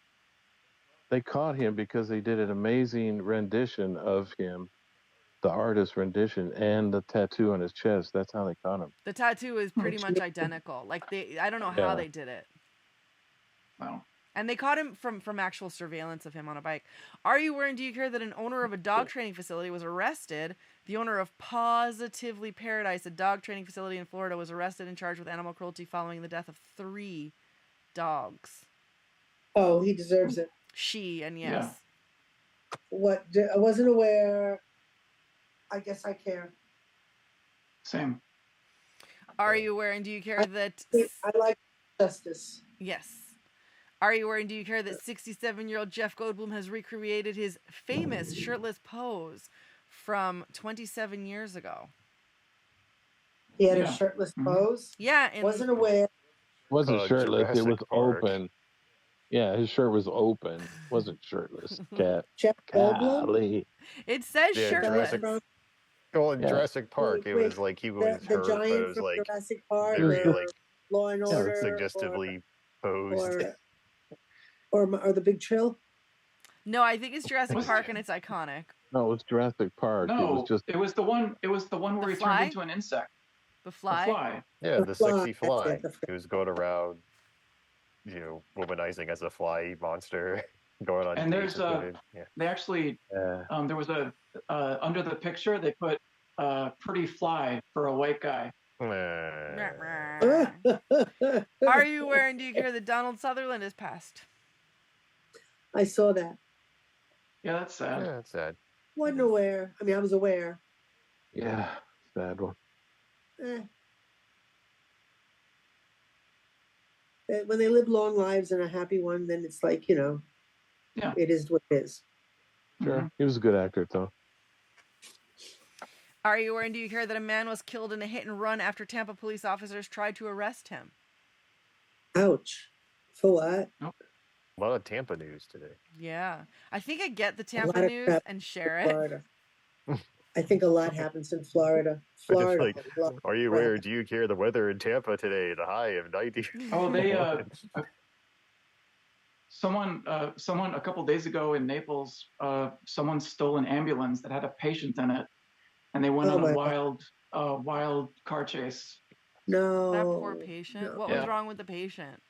They caught him because they did an amazing rendition of him, the artist rendition, and the tattoo on his chest. That's how they caught him. The tattoo is pretty much gee. identical. Like I don't know how Yeah. they did it. Wow. And they caught him from actual surveillance of him on a bike. Are you wearing do you care that an owner of a dog training facility was arrested? The owner of Positively Paradise, a dog training facility in Florida, was arrested and charged with animal cruelty following the death of 3 dogs. Oh, he deserves it. She and Yeah. yes. I wasn't aware. I guess I care. Same. Are you wearing do you care that I like justice. yes. Are you or do you care that 67-year-old Jeff Goldblum has recreated his famous shirtless pose from 27 years ago? He had a Yeah. shirtless Mhm. pose. Yeah, and Wasn't aware. Wasn't shirtless. It Jurassic was Park. open. Yeah, his shirt was open. Wasn't shirtless. Cat. Jeff Goldblum. Golly. it says Yeah, The guy shirtless. Jurassic. from Well, in Yeah. Jurassic Park, wait, it was like he was the hurt, but it giant was from like Jurassic Park, It was very just- like Law and Yeah, Order, suggestively posed. or the Big Chill. No, I think it's Jurassic Was Park it? and it's iconic. No, it was Jurassic Park. It No, was just it was the one where The he fly? turned into an insect. The A fly. fly. Yeah, the fly, sexy that's fly. it, the fly. He was going around, womanizing as a fly monster, going on And dates there's with women. Yeah. They actually there was a under the picture they put pretty fly for a white guy. Are you aware and do you care that Donald Sutherland has passed? I saw that. Yeah, that's sad. Yeah, it's sad. Wasn't aware. I mean, I was aware. yeah, sad one. When they live long lives and a happy one, then it's like, Yeah. it is what it is. Sure, Mhm. he was a good actor though. Are you aware and do you care that a man was killed in a hit and run after Tampa police officers tried to arrest him? Ouch. For what? A lot of Tampa news today. Yeah. I think I get the lot Tampa of news crap and share it. Florida. I think a lot happens in Florida. I just Florida. like, a lot. are you aware? Do you care the weather in Tampa today? The high of 90. Oh, they someone a couple days ago in Naples, someone stole an ambulance that had a patient in it, and they went Oh on my a God. wild car chase. No. That poor patient. no. What was Yeah. wrong with the patient?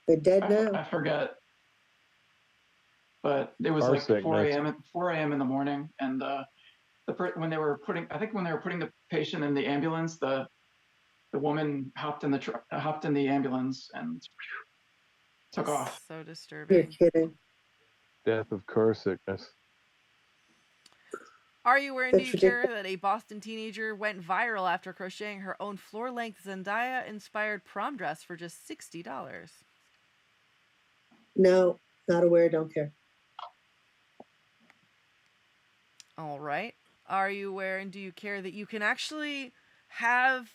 They're dead I now. forget, but it was Car like 4 sickness. a.m. 4 a.m. in the morning, and when they were putting the patient in the ambulance, the woman hopped in the ambulance and took That's off. So You're disturbing. kidding. Death of car sickness. Are you aware and do That's you care that a Boston teenager went viral after crocheting her own floor-length Zendaya-inspired prom dress for just $60? No, not aware, don't care. All right. Are you aware and do you care that you can actually have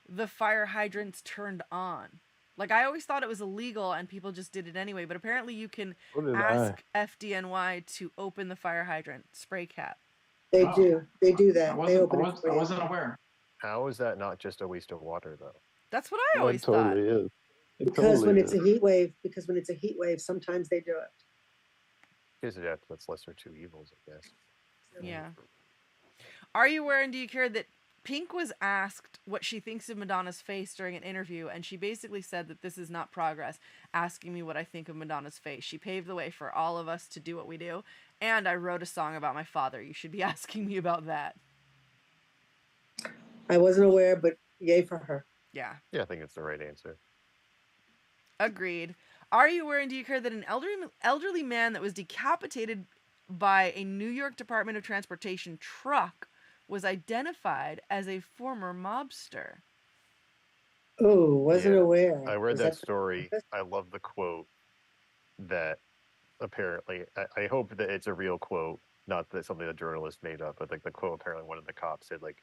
the fire hydrants turned on? Like, I always thought it was illegal and people just did it anyway, but apparently you can What did ask FDNY to open the fire hydrant spray cap. They Wow. do. They do that. I They wasn't, open it for I you. wasn't aware. How is that not just a waste of water, though? That's what I always It totally is. It Because totally when it's is. a heat wave, sometimes they do it. Because that's lesser two evils, I guess. thought. Yeah. Are you aware and do you care that Pink was asked what she thinks of Madonna's face during an interview, and she basically said that this is not progress, asking me what I think of Madonna's face. She paved the way for all of us to do what we do, and I wrote a song about my father. You should be asking me about that. I wasn't aware, but yay for her. Yeah. Yeah, I think it's the right answer. Agreed. Are you aware and do you care that an elderly man that was decapitated by a New York Department of Transportation truck was identified as a former mobster? Oh, wasn't Yeah, aware. I read Was that story. I love the quote that apparently, I hope that it's a real quote, not that something a journalist made up, but like the quote apparently one of the cops said, like,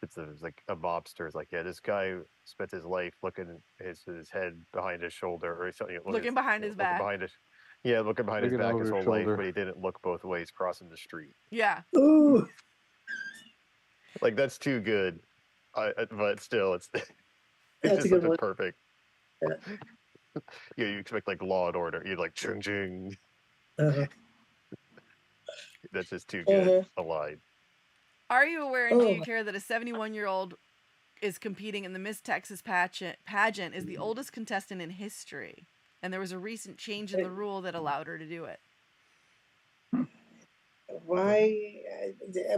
it's like a mobster is like, yeah, this guy spent his life looking his head behind his shoulder or something. Looking behind his back. Looking behind his Looking back over his his whole life, shoulder. but he didn't look both ways crossing the street. Yeah. Ooh, Like, that's too good. But still, it's That's just a good such one. perfect. Yeah. You expect like Law and Order. You're like ching ching. uh-huh. That's just too good Uh-huh. a line. Are you aware and do you Oh. care that a 71-year-old is competing in the Miss Texas pageant is the oldest contestant in history? And there was a recent change in the rule that allowed her to do it. Why?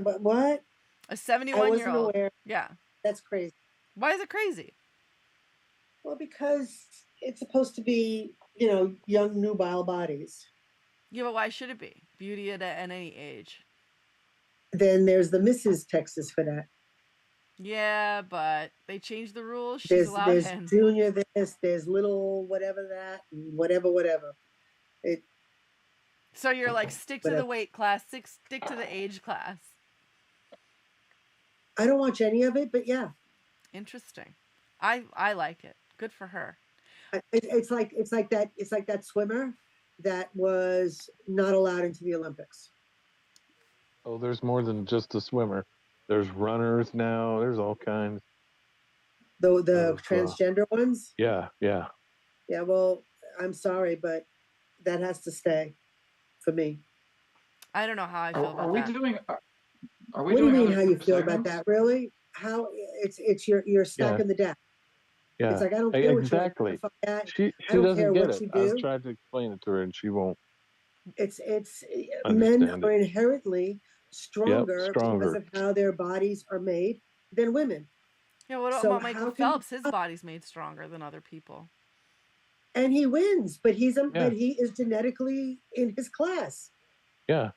What? A I 71-year-old. wasn't aware. Yeah. That's crazy. Why is it crazy? Well, because it's supposed to be, young, nubile bodies. Yeah, but why should it be? Beauty at any age. Then there's the Mrs. Texas for that. Yeah, but they changed the rules. She's There's allowed there's in. junior this, there's little whatever that, and whatever. It So you're like, stick to the whatever. weight class, stick to the age class. I don't watch any of it, but yeah, Interesting. I like it. Good for her. it's like that swimmer that was not allowed into the Olympics. Oh, there's more than just a swimmer. There's runners now. There's all kinds. The Of, transgender ones. Yeah. Yeah, well, I'm sorry, but that has to stay for me. I don't know how I feel Are about we that. doing? Are we What do you doing mean other how you feel about segments? that? Really? How it's you're stuck Yeah. in the deck. Yeah. It's like I don't care what Exactly. you identify at. She I don't doesn't care get what it. you I've do. tried to explain it to her, and she won't It's men understand are it. inherently stronger because stronger. of how their bodies are made than women. Yeah, what So about Michael how can Phelps? His body's made stronger than other people. and he wins, but Yeah. but he is genetically in his class. Yeah.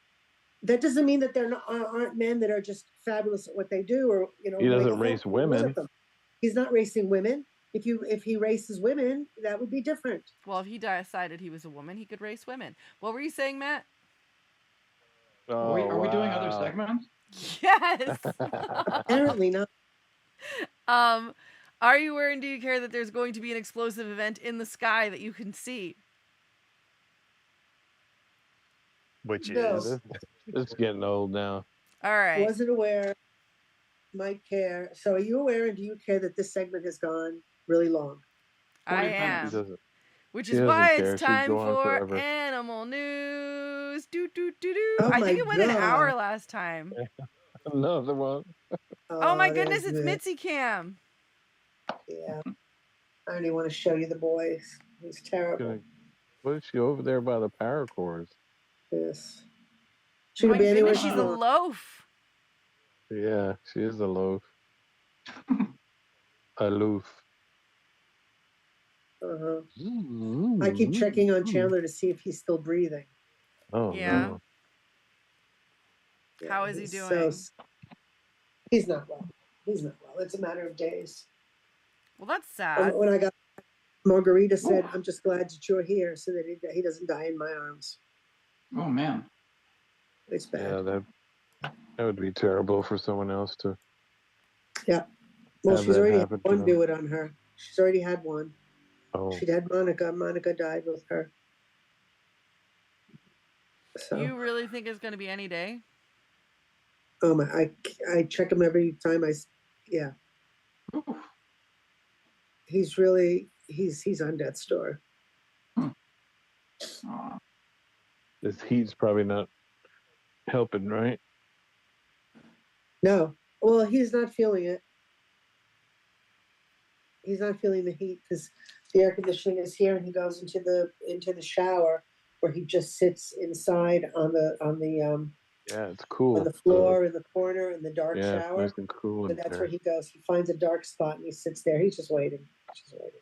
That doesn't mean that there aren't men that are just fabulous at what they do, or He Michael doesn't Phelps race is one of women. them. He's not racing women. If he races women, that would be different. Well, if he decided he was a woman, he could race women. What were you saying, Matt? Oh, Are we doing other wow. segments? Yes. Apparently not. Are you aware and do you care that there's going to be an explosive event in the sky that you can see? Which No. is It's getting old now. All right. Wasn't aware. Might care. So are you aware and do you care that this segment has gone really long? I 40 She am. minutes. doesn't. Which She is doesn't why care. it's She'd time go on for forever. animal news. Do do do do. Oh I my think it went an hour God. last time. Another one. Oh my goodness, there's it's the- Mitzi Cam. Yeah. I don't even want to show you the boys. He's terrible. What is she over there by the power cords? Yes. She My could be anywhere goodness, she she's a wants. loaf. Yeah, she is aloof. Aloof. Uh-huh. I keep checking on Chandler to see if he's still breathing. Oh Yeah. no. Yeah, How is he he's doing? He's not well. He's not well. It's a matter of days. Well, that's sad. When I got Margarita said, "I'm just glad that you're here, so that he doesn't die in my arms." Oh man. It's bad. Yeah, that would be terrible for someone else to. Yeah. Well, have she's that already had happen to one them. do it on her. She's already had one. Oh, She'd had Monica. Monica died with her. So, You really think it's going to be any day? oh my! I check him every time yeah. Oof. He's really he's on death's door. Aw. this heat's probably not helping, right? No, well, he's not feeling it. He's not feeling the heat because the air conditioning is here, and he goes into the shower where he just sits inside on the Yeah, it's cool. on the floor in the corner in the dark Yeah, shower. nice and cool. So in that's there. where he goes. He finds a dark spot and he sits there. He's just waiting. Just waiting.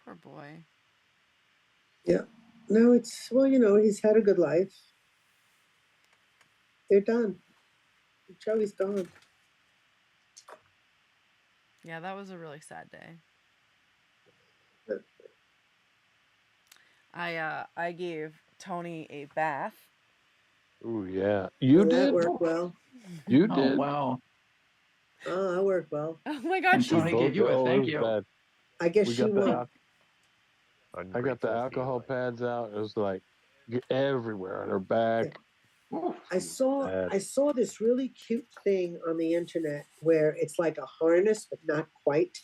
Poor boy. No, it's well, he's had a good life. They're done. Joey's gone. Yeah, that was a really sad day. I gave Tony a bath. Ooh, yeah. You That did. worked well. You Oh did. wow. Oh, that worked well. Oh my God, And she's Tony gave you a it thank was you. bad. I guess We she got the won. I got the alcohol pads out. It was like everywhere on her back. Oof. I saw Bad. I saw this really cute thing on the internet where it's like a harness, but not quite,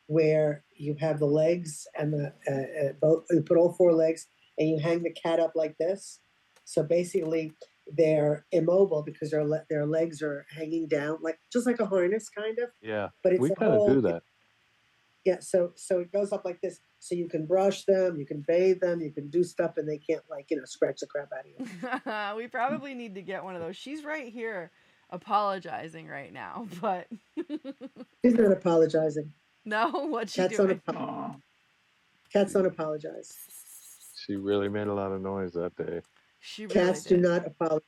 where you have the legs and the both. You put all four legs and you hang the cat up like this. So basically, they're immobile because their legs are hanging down, like just like a harness, kind of. Yeah, But it's we a kind of whole. do that. Yeah, so it goes up like this, so you can brush them, you can bathe them, you can do stuff, and they can't scratch the crap out of you. We probably need to get one of those. She's right here apologizing right now, but She's not apologizing. no, what's she Cats doing? Aw. Cats don't apologize. She really made a lot of noise that day. She really Cats do did. not apologize.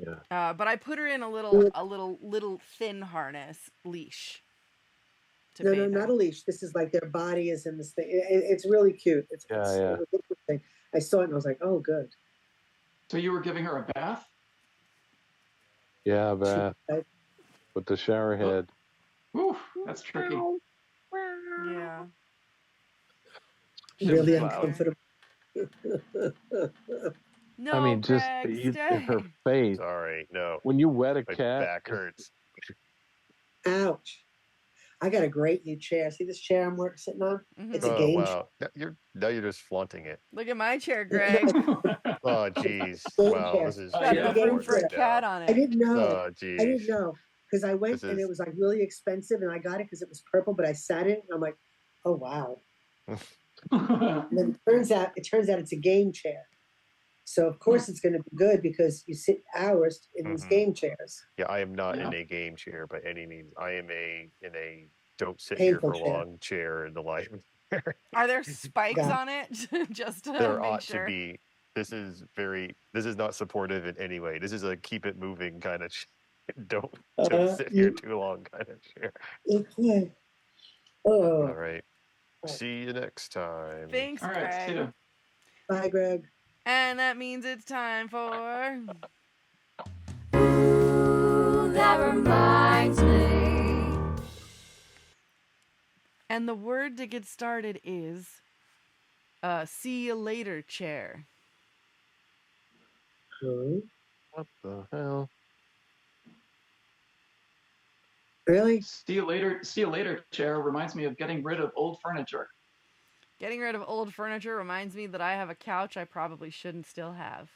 Yeah. But I put her in a little thin harness leash. To No, bathe no, her. not a leash. This is like their body is in this thing. It's really cute. It was interesting. I saw it and I was like, oh, good. So you were giving her a bath? Yeah, bath with the shower head. Ooh, that's tricky. Yeah. Really She's uncomfortable. No, I mean, just Greg, stay. her face. Sorry, no. When you wet a My cat, back hurts. Ouch. I got a great new chair. See this chair I'm sitting on? Mhm. It's a Oh game wow! Now you're just flaunting it. Look at my chair, chair. Greg. Oh jeez! Game Wow, chair. this is Got getting enough game room bored for a right cat now. on I it. didn't know. Oh I jeez! didn't know because I went This and is- it was like really expensive, and I got it because it was purple. But I sat in it, and I'm like, oh wow. And then it turns out it's a game chair. So of course it's going to be good because you sit hours in these Mhm. game chairs. Yeah, I am not in Yeah. a game chair by any means. I am in a don't sit Painful here for chair. long chair in the life. Are there spikes Got on it? Just to There make ought sure. to be. This is not supportive in any way. This is a keep it moving kind of don't sit here too long kind of chair. Okay. Oh, All right. See you next time. Thanks, All right, see Greg. ya. bye, Greg. And that means it's time for. Ooh, that reminds me. And the word to get started is see you later chair. Huh? what the hell? Really? See you later, chair reminds me of getting rid of old furniture. Getting rid of old furniture reminds me that I have a couch I probably shouldn't still have.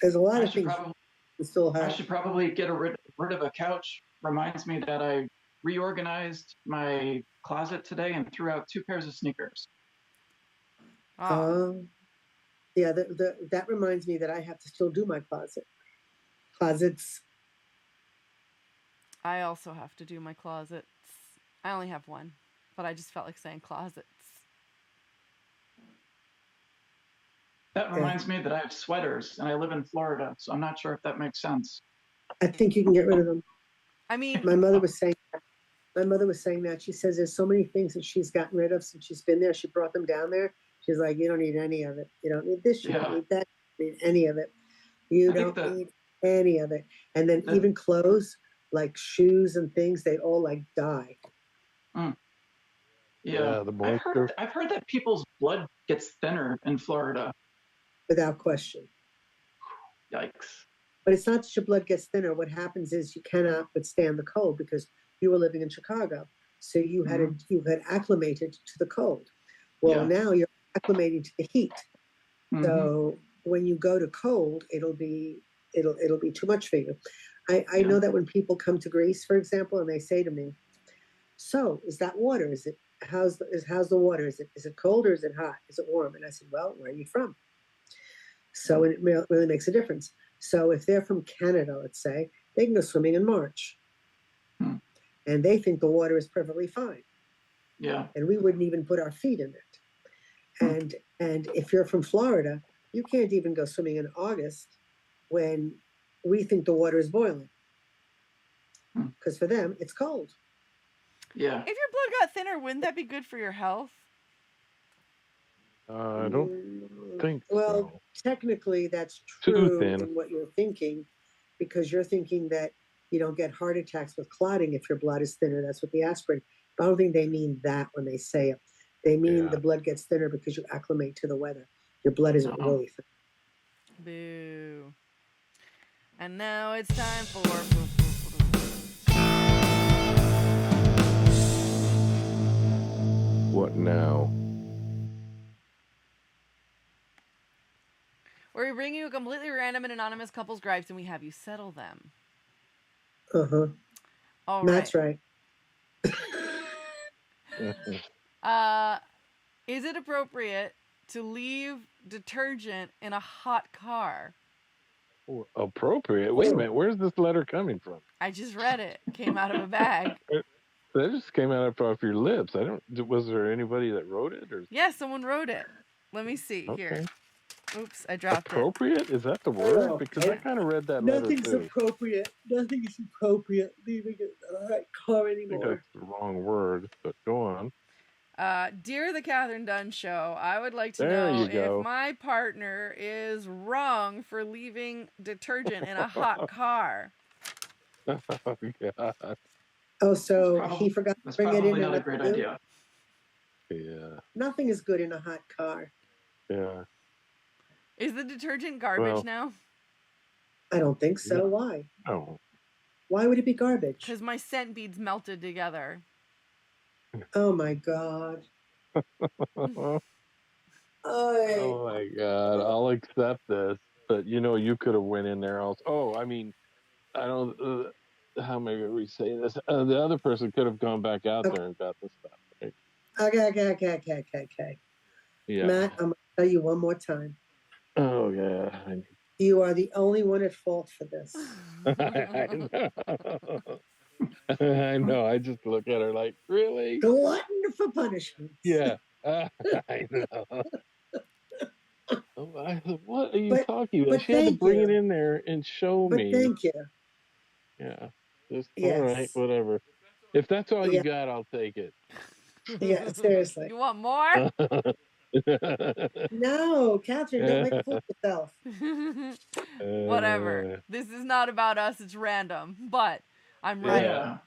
There's a lot I of should things probably you still I have. should probably get rid of a couch. Reminds me that I reorganized my closet today and threw out 2 pairs of sneakers. Oh, Yeah, that reminds me that I have to still do my closets. I also have to do my closets. I only have one, but I just felt like saying closets. That reminds me that I have sweaters and I live in Florida, so I'm not sure if that makes sense. I think you can get rid of them. I mean, My mother was saying that. She says there's so many things that she's gotten rid of since she's been there. She brought them down there. She's like, you don't need any of it. You don't need this. You don't Yeah. need that. You don't need any of it. You I think don't need any of it. And then that- even clothes, like shoes and things, they all like die. Yeah, the moisture. I've heard that people's blood gets thinner in Florida. Without question. Yikes. But it's not that your blood gets thinner. What happens is you cannot withstand the cold because you were living in Chicago. So you had acclimated to the cold. Well, Yeah. now you're acclimating to the heat. Mhm. So when you go to cold, it'll be too much for you. I Yeah. know that when people come to Greece, for example, and they say to me, "So is that water? How's the water? Is it cold or is it hot? Is it warm?" And I said, "Well, where are you from?" So it really makes a difference. So if they're from Canada, let's say, they can go swimming in March. Hmm. And they think the water is perfectly fine. Yeah. And we wouldn't even put our feet in it. And if you're from Florida, you can't even go swimming in August when we think the water is boiling. Because for them, it's cold. Yeah. if your blood got thinner, wouldn't that be good for your health? I don't think Well, so. technically that's Too true thin. in what you're thinking, because you're thinking that you don't get heart attacks with clotting if your blood is thinner. That's what the aspirin. But I don't think they mean that when they say it. They mean Yeah. the blood gets thinner because you acclimate to the weather. Your blood isn't Uh-huh. really thin. Boo. And now it's time for. What now? Where we bring you a completely random and anonymous couple's gripes and we have you settle them. Uh-huh. All That's right. right. Is it appropriate to leave detergent in a hot car? Appropriate. Wait a minute. Where's this letter coming from? I just read it. Came out of a bag. That just came out off your lips. Was there anybody that wrote it or? Yeah, someone wrote it. Let me see here. Okay. Oops, I dropped it. Appropriate? Is that the word? Oh, Because I kind of read that letter Nothing's too. appropriate. Nothing is appropriate leaving a car I think anymore. that's the wrong word, but go on. Dear the Kathryn Dunn Show, I would like to There know you go. if my partner is wrong for leaving detergent in a hot car. Oh, God. Oh, so That's he forgot to That's bring it in. probably and not a what great to do? idea. Yeah. Nothing is good in a hot car. Yeah. Is the detergent garbage Well- now? I don't think so. No. Why? Oh. Why would it be garbage? Because my scent beads melted together. Oh my God. Oh Oh, my God. I'll accept this, but you could have went in there also. Oh, I mean, I don't. How maybe we say this? The other person could have gone back out there and got the stuff. Right? okay. Yeah. Matt, I'm going to tell you one more time. Oh yeah. You are the only one at fault for this. I know. I know. I just look at her like, really? Glutton for punishment. Yeah. I know. What are you talking about? but She had to thank bring it you. in there and show But me. thank you. Yeah. Just all Yes. right, whatever. If that's all Yeah. you got, I'll take it. Yeah, seriously. You want more? No, Kathryn, don't make a fool of yourself. Whatever. This is not about us, it's random. But I'm right. Yeah.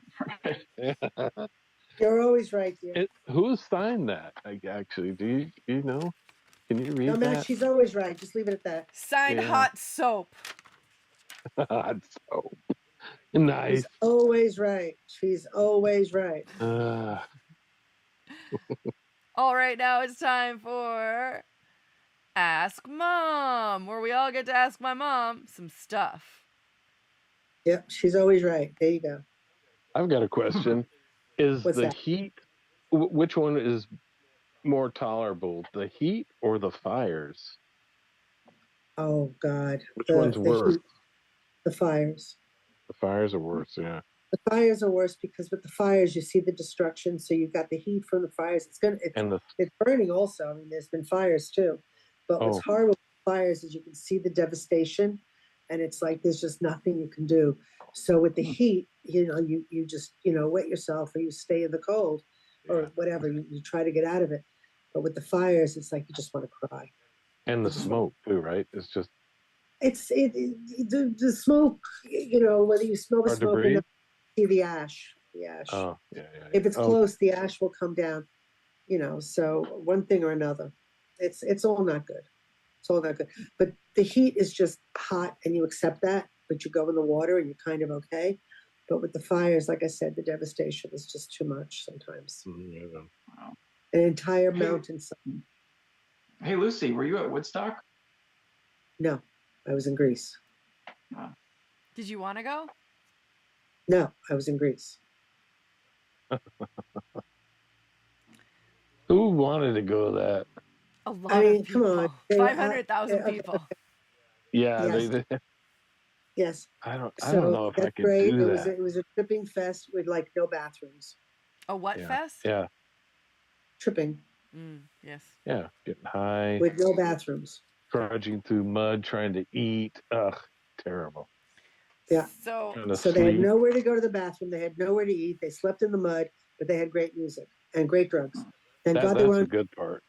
Right. You're always right, dear. Who signed that? Actually, do you know? Can you read No, Matt, that? she's always right. Just leave it at that. Signed Yeah. Hot Soap. Hot soap. Nice. She's always right. She's always right. All right, now it's time for Ask Mom, where we all get to ask my mom some stuff. Yep, she's always right. There you go. I've got a question. Is What's the that? heat, which one is more tolerable, the heat or the fires? Oh, God. Which one's worse? Heat, the fires. The fires are worse, yeah. The fires are worse because with the fires, you see the destruction. So you've got the heat from the fires. It's burning also. I mean, there's been fires too. But what's horrible with fires is you can see the devastation and it's like there's just nothing you can do. So with the heat, you just, wet yourself or you stay in the cold or whatever. You try to get out of it. But with the fires, it's like you just want to cry. And the smoke too, right? It's just the smoke, whether you smell the hard to smoke or breathe. not, see the ash. Oh, yeah. If it's close, the ash will come down, so one thing or another. It's all not good. It's all not good. But the heat is just hot and you accept that, but you go in the water and you're kind of okay. But with the fires, like I said, the devastation is just too much sometimes. Wow. An entire mountainside. Hey, Lucy, were you at Woodstock? No, I was in Greece. Did you want to go? No, I was in Greece. Who wanted to go to that? A lot of people. Come on. 500,000 people. Yeah, Yes. Yes. I don't know if I that's could great. do It that. was a tripping fest with like no bathrooms. A what fest? Yeah. Tripping Yes. Yeah. Getting high, with no bathrooms. trudging through mud, trying to eat. Ugh, terrible. Yeah. So they had nowhere to go to the bathroom. They had nowhere to eat. They slept in the mud, but they had great music and great drugs. Thank God they were That's on, the good part.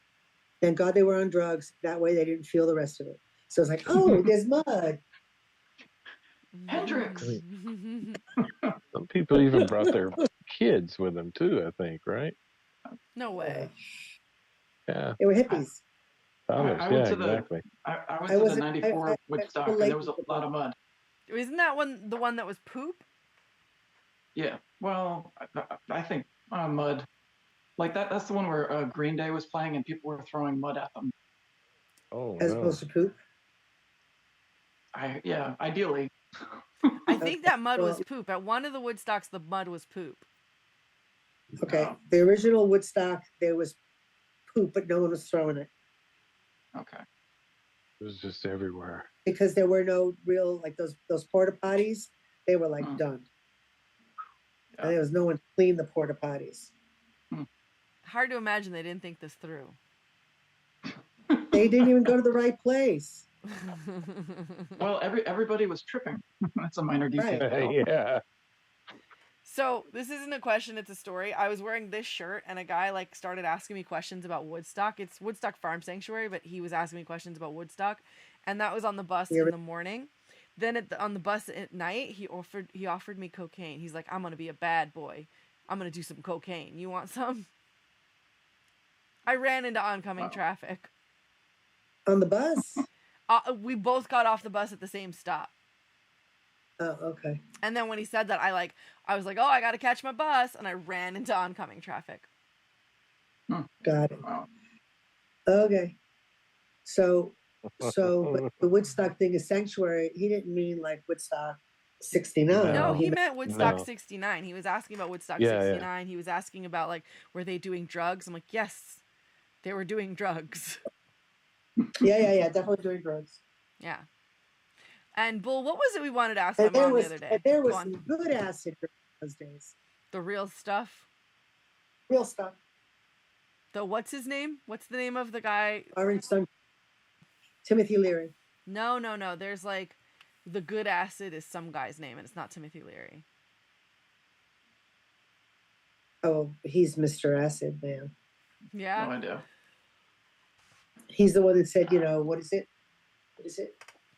Thank God they were on drugs. That way they didn't feel the rest of it. So it's like, oh, there's mud. Hendrix. Some people even brought their kids with them too, I think, right? No way. Yeah. They were hippies. Thomas, I yeah, went to exactly. I went to the 94 Woodstock, and there was a lot of mud. Isn't that the one that was poop? Yeah. Well, I think mud. Like that's the one where Green Day was playing and people were throwing mud at them. Oh, As opposed to poop? Ideally. I think that mud was poop. At one of the Woodstocks, the mud was poop. Okay. The original Woodstock, there was poop, but no one was throwing it. Okay. It was just everywhere. Because there were no real, like those porta potties, they were like done. Yeah. And there was no one to clean the porta potties. Hard to imagine they didn't think this through. They didn't even go to the right place. Well, everybody was tripping. That's a minor detail. Right. Yeah. So this isn't a question, it's a story. I was wearing this shirt and a guy like started asking me questions about Woodstock. It's Woodstock Farm Sanctuary, but he was asking me questions about Woodstock, and that was on the bus in the morning. Then on the bus at night, he offered me cocaine. He's like, "I'm gonna be a bad boy. I'm gonna do some cocaine. You want some?" I ran into oncoming traffic. On the bus? We both got off the bus at the same stop. Oh, okay. And then when he said that, I was like, "Oh, I gotta catch my bus," and I ran into oncoming traffic. Got it. Wow. Okay. So but the Woodstock thing is sanctuary. He didn't mean like Woodstock 69. No, he meant meant Woodstock No. 69. He was asking about Woodstock Yeah, 69. He was asking about like, were they doing drugs? I'm like, yes, they were doing drugs. yeah. Definitely doing drugs. Yeah. And Bull, what was it we wanted to ask my And there mom was the other day? and there was Go on. some good acid those days. The real stuff. Real stuff. The what's his name? What's the name of the guy? Orange Sun. Timothy Leary. No. There's like the good acid is some guy's name, and it's not Timothy Leary. Oh, he's Mr. Acid Man. Yeah. No idea. He's the one that said, what is it?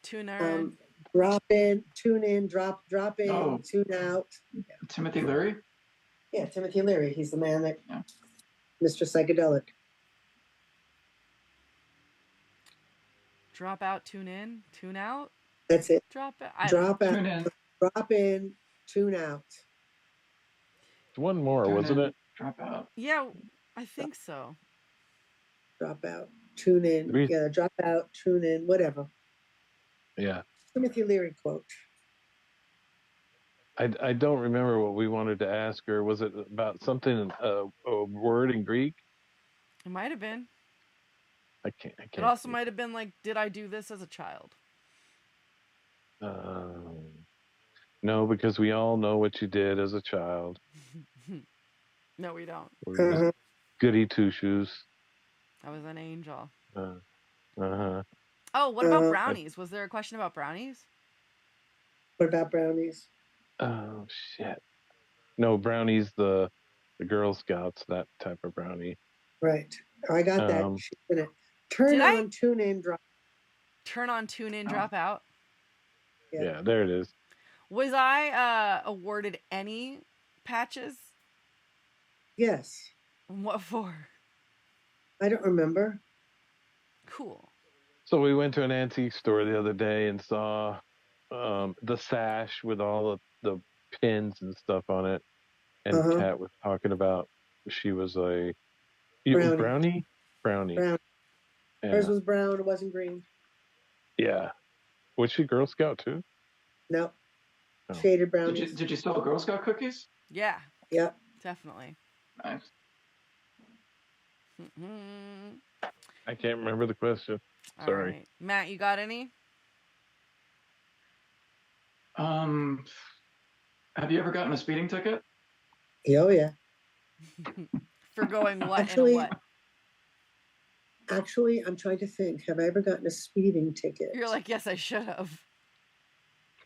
Tuner. Drop in, tune in, drop in, Oh. tune out. Timothy Leary? Yeah, Timothy Leary. He's the man that, Yeah. Mr. Psychedelic. Drop out, tune in, tune out. That's it. Drop out. Drop out, Tune in. drop in, tune out. One more, Tune wasn't in, it? Drop out. Yeah, I think so. Drop out, tune in. Three. Yeah, drop out, tune in, whatever. Yeah. Timothy Leary quote. I don't remember what we wanted to ask her. Was it about something, a word in Greek? It might have been. I can't. It also might have been like, did I do this as a child? No, because we all know what you did as a child. No, we don't. Uh-huh. Goody two shoes. I was an angel. Uh-huh. Oh, what about brownies? Was there a question about brownies? What about brownies? Oh shit. No, brownies, the Girl Scouts, that type of brownie. Right. I got that. She's in it. Turn Did on, I? tune in, drop. Turn on, tune in, drop out. Yeah, there it is. Was I awarded any patches? Yes. What for? I don't remember. Cool. So we went to an antique store the other day and saw the sash with all the pins and stuff on it. And Kat was talking about she was a brownie. Brown. Yeah. Hers was brown. It wasn't green. Yeah. Was she Girl Scout too? No. Oh. Shaded brownies. Did you sell Girl Scout cookies? Yeah. Yep. Definitely. Nice. I can't remember the question. Sorry. All right. Matt, you got any? Have you ever gotten a speeding ticket? Oh yeah. For going what Actually, and what? Actually, I'm trying to think. Have I ever gotten a speeding ticket? You're like, yes, I should have.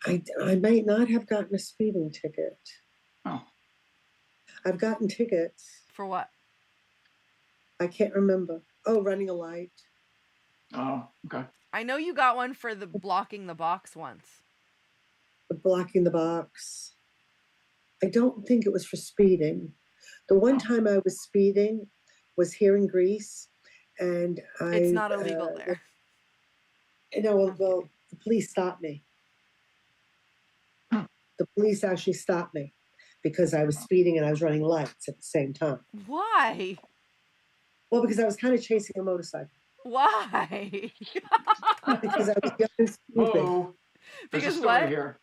I might not have gotten a speeding ticket. Oh. I've gotten tickets. For what? I can't remember. Oh, running a light. Oh, okay. I know you got one for the blocking the box once. Blocking the box. I don't think it was for speeding. The one time I was speeding was here in Greece, and It's not illegal there. No, well, the police stopped me. The police actually stopped me because I was speeding and I was running lights at the same time. Why? Well, because I was kind of chasing a motorcycle. Why? Because I was young and stupid. Whoa. There's Because a story what? here.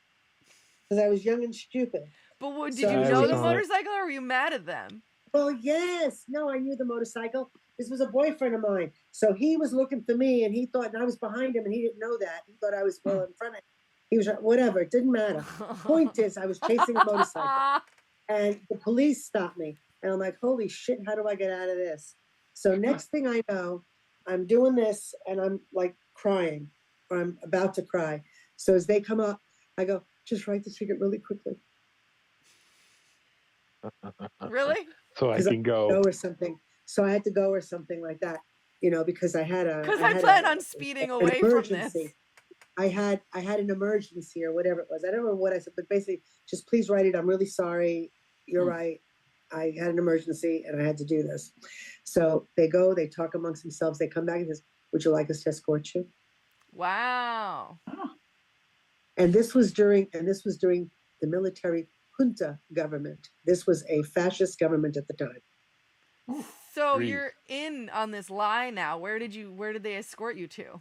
Because I was young and stupid. But did So you I know was the on it. motorcycle or were you mad at them? Well, yes. No, I knew the motorcycle. This was a boyfriend of mine. So he was looking for me and he thought, and I was behind him and he didn't know that. He thought I was well in front of him. He was, whatever, it didn't matter. Point is, I was chasing a motorcycle and the police stopped me. And I'm like, holy shit, how do I get out of this? So next thing I know, I'm doing this and I'm like crying, or I'm about to cry. So as they come up, I go, just write the ticket really quickly. Really? So I Because can go. or something. So I had to go or something like that, because I had Because I plan on speeding an away from this. emergency. I had an emergency or whatever it was. I don't remember what I said, but basically, just please write it. I'm really sorry. You're right. I had an emergency and I had to do this. So they go, they talk amongst themselves. They come back and says, would you like us to escort you? Wow. And this was during the military junta government. This was a fascist government at the time. So Breathe. you're in on this lie now. Where did they escort you to?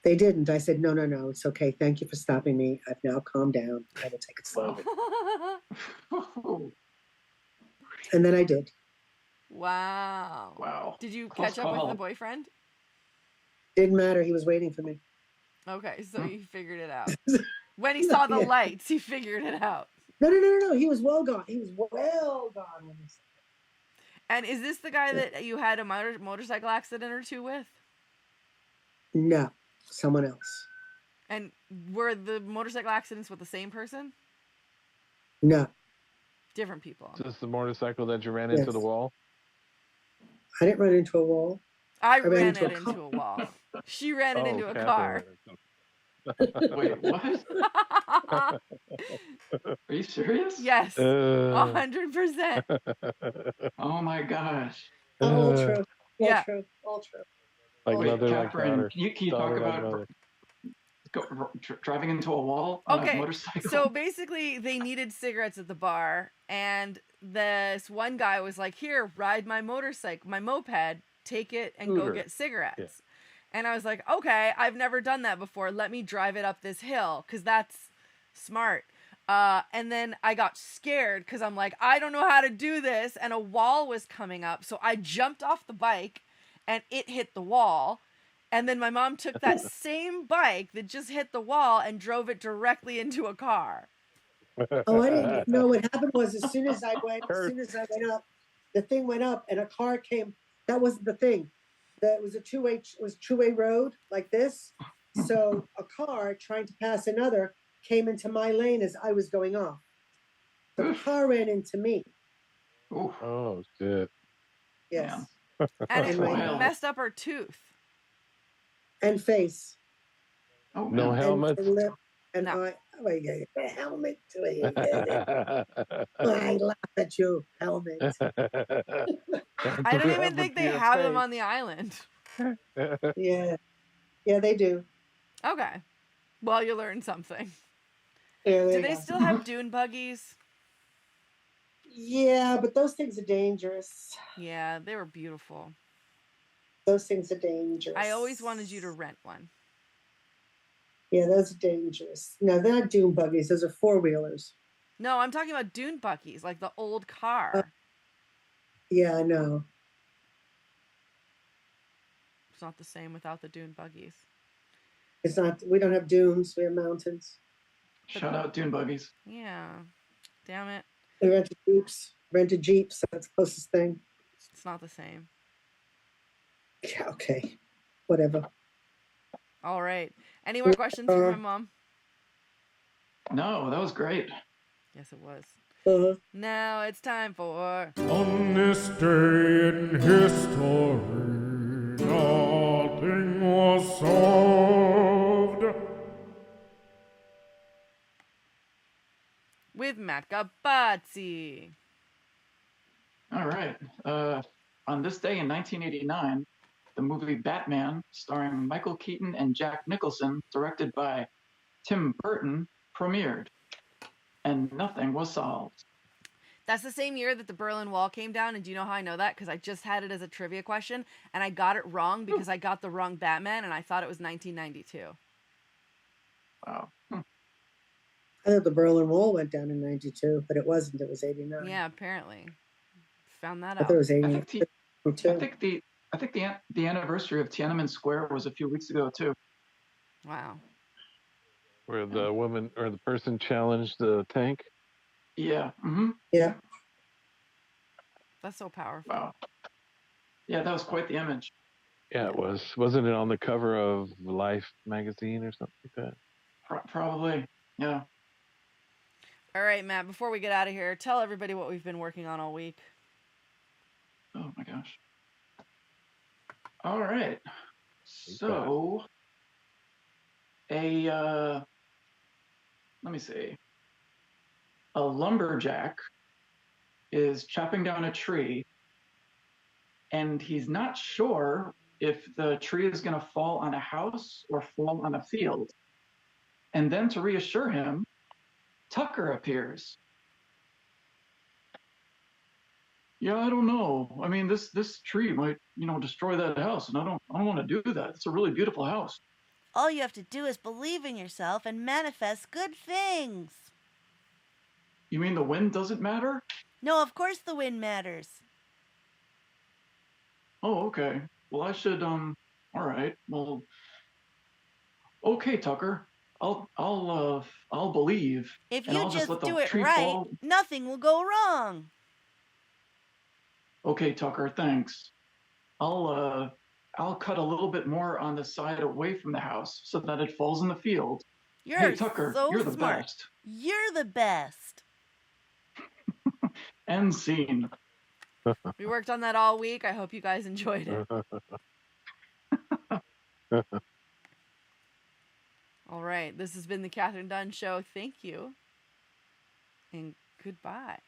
They didn't. I said, no, it's okay. Thank you for stopping me. I've now calmed down. I will take it slowly. And then I did. Wow. Wow. Did you Close catch up with call. the boyfriend? Didn't matter. He was waiting for me. Okay, so you figured it out. When he saw the Yeah. lights, he figured it out. No. He was well gone. He was well gone when he said that. And is this the guy that you had a motorcycle accident or two with? No, someone else. And were the motorcycle accidents with the same person? No, Different people. Is this the motorcycle that you ran into Yes. the wall? I didn't run into a wall. I ran ran into it a into car. a wall. She ran it into a Kathryn car. ran into- Wait, what? Are you serious? Yes. Uh, 100%. Oh my gosh. All true. All Yeah. true. All true. Like Wait, mother, like Kathryn, daughter. can you talk Daughter like about mother. driving into a wall on a Okay, motorcycle? so basically they needed cigarettes at the bar, and this one guy was like, here, ride my motorcycle, my moped, take it and go Scooter. get cigarettes. Yeah. And I was like, okay, I've never done that before. Let me drive it up this hill, because that's smart. And then I got scared because I'm like, I don't know how to do this. And a wall was coming up. So I jumped off the bike and it hit the wall. And then my mom took that same bike that just hit the wall and drove it directly into a car. Oh, I didn't know what happened was as soon as I went up, the thing went up and a car came. That wasn't the thing. That was a two-way road like this. So a car trying to pass another came into my lane as I was going off. The car ran into me. Ooh, Oh shit. Yes. man. And That's it wild. messed up her tooth. And face. Oh, No man. helmet. And lip. And No. eye. Oh, yeah, yeah. Helmet. I laugh at you. Helmet. I don't even think they have them on the island. Yeah. Yeah, they do. Okay. Well, you learned something. Yeah, Do you they go. still have dune buggies? Yeah, but those things are dangerous. Yeah, they were beautiful. Those things are dangerous. I always wanted you to rent one. Yeah, those are dangerous. No, they're not dune buggies. Those are four-wheelers. No, I'm talking about dune buggies, like the old car. Yeah, I know. It's not the same without the dune buggies. It's not. We don't have dunes. We have mountains. Shout out dune buggies. Yeah. Damn it. We rented jeeps. Rented jeeps. That's the closest thing. It's not the same. Yeah. Okay. Whatever. All right. Any more questions for my mom? No, that was great. Yes, it was. Uh-huh. Now it's time for... On this day in history, nothing was solved. With Matt Capazzi. All right. On this day in 1989, the movie Batman, starring Michael Keaton and Jack Nicholson, directed by Tim Burton, premiered. And nothing was solved. That's the same year that the Berlin Wall came down, and do you know how I know that? Because I just had it as a trivia question, and I got it wrong because I got the wrong Batman, and I thought it was 1992. Wow. I thought the Berlin Wall went down in '92, but it wasn't. It was '89. Yeah, apparently. Found that I out. thought it was I '82. think the anniversary of Tiananmen Square was a few weeks ago too. Wow. Where the woman or the person challenged the tank. Yeah. Mm-hmm. Yeah. That's so powerful. Wow. Yeah, that was quite the image. Yeah, it was. Wasn't it on the cover of Life magazine or something like that? Probably. Yeah. All right, Matt, before we get out of here, tell everybody what we've been working on all week. Oh my gosh. All right. Think So let me see. A lumberjack is chopping down a tree, and he's not sure if the tree is going to fall on a house or fall on a field. And then to reassure him, Tucker appears. Yeah, I don't know. I mean, this tree might, destroy that house, and I don't want to do that. It's a really beautiful house. All you have to do is believe in yourself and manifest good things. You mean the wind doesn't matter? No, of course the wind matters. Oh, okay. Well, I should all right. Well, okay, Tucker. I'll believe, If and you I'll just let just the do it tree right, fall. nothing will go wrong. Okay, Tucker, thanks. I'll cut a little bit more on the side away from the house so that it falls in the field. You're Hey, Tucker, so you're the smart. best. You're the best. End scene. We worked on that all week. I hope you guys enjoyed it. All right, this has been the Kathryn Dunn Show. Thank you, and goodbye.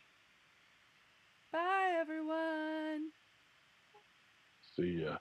Bye, everyone. See ya.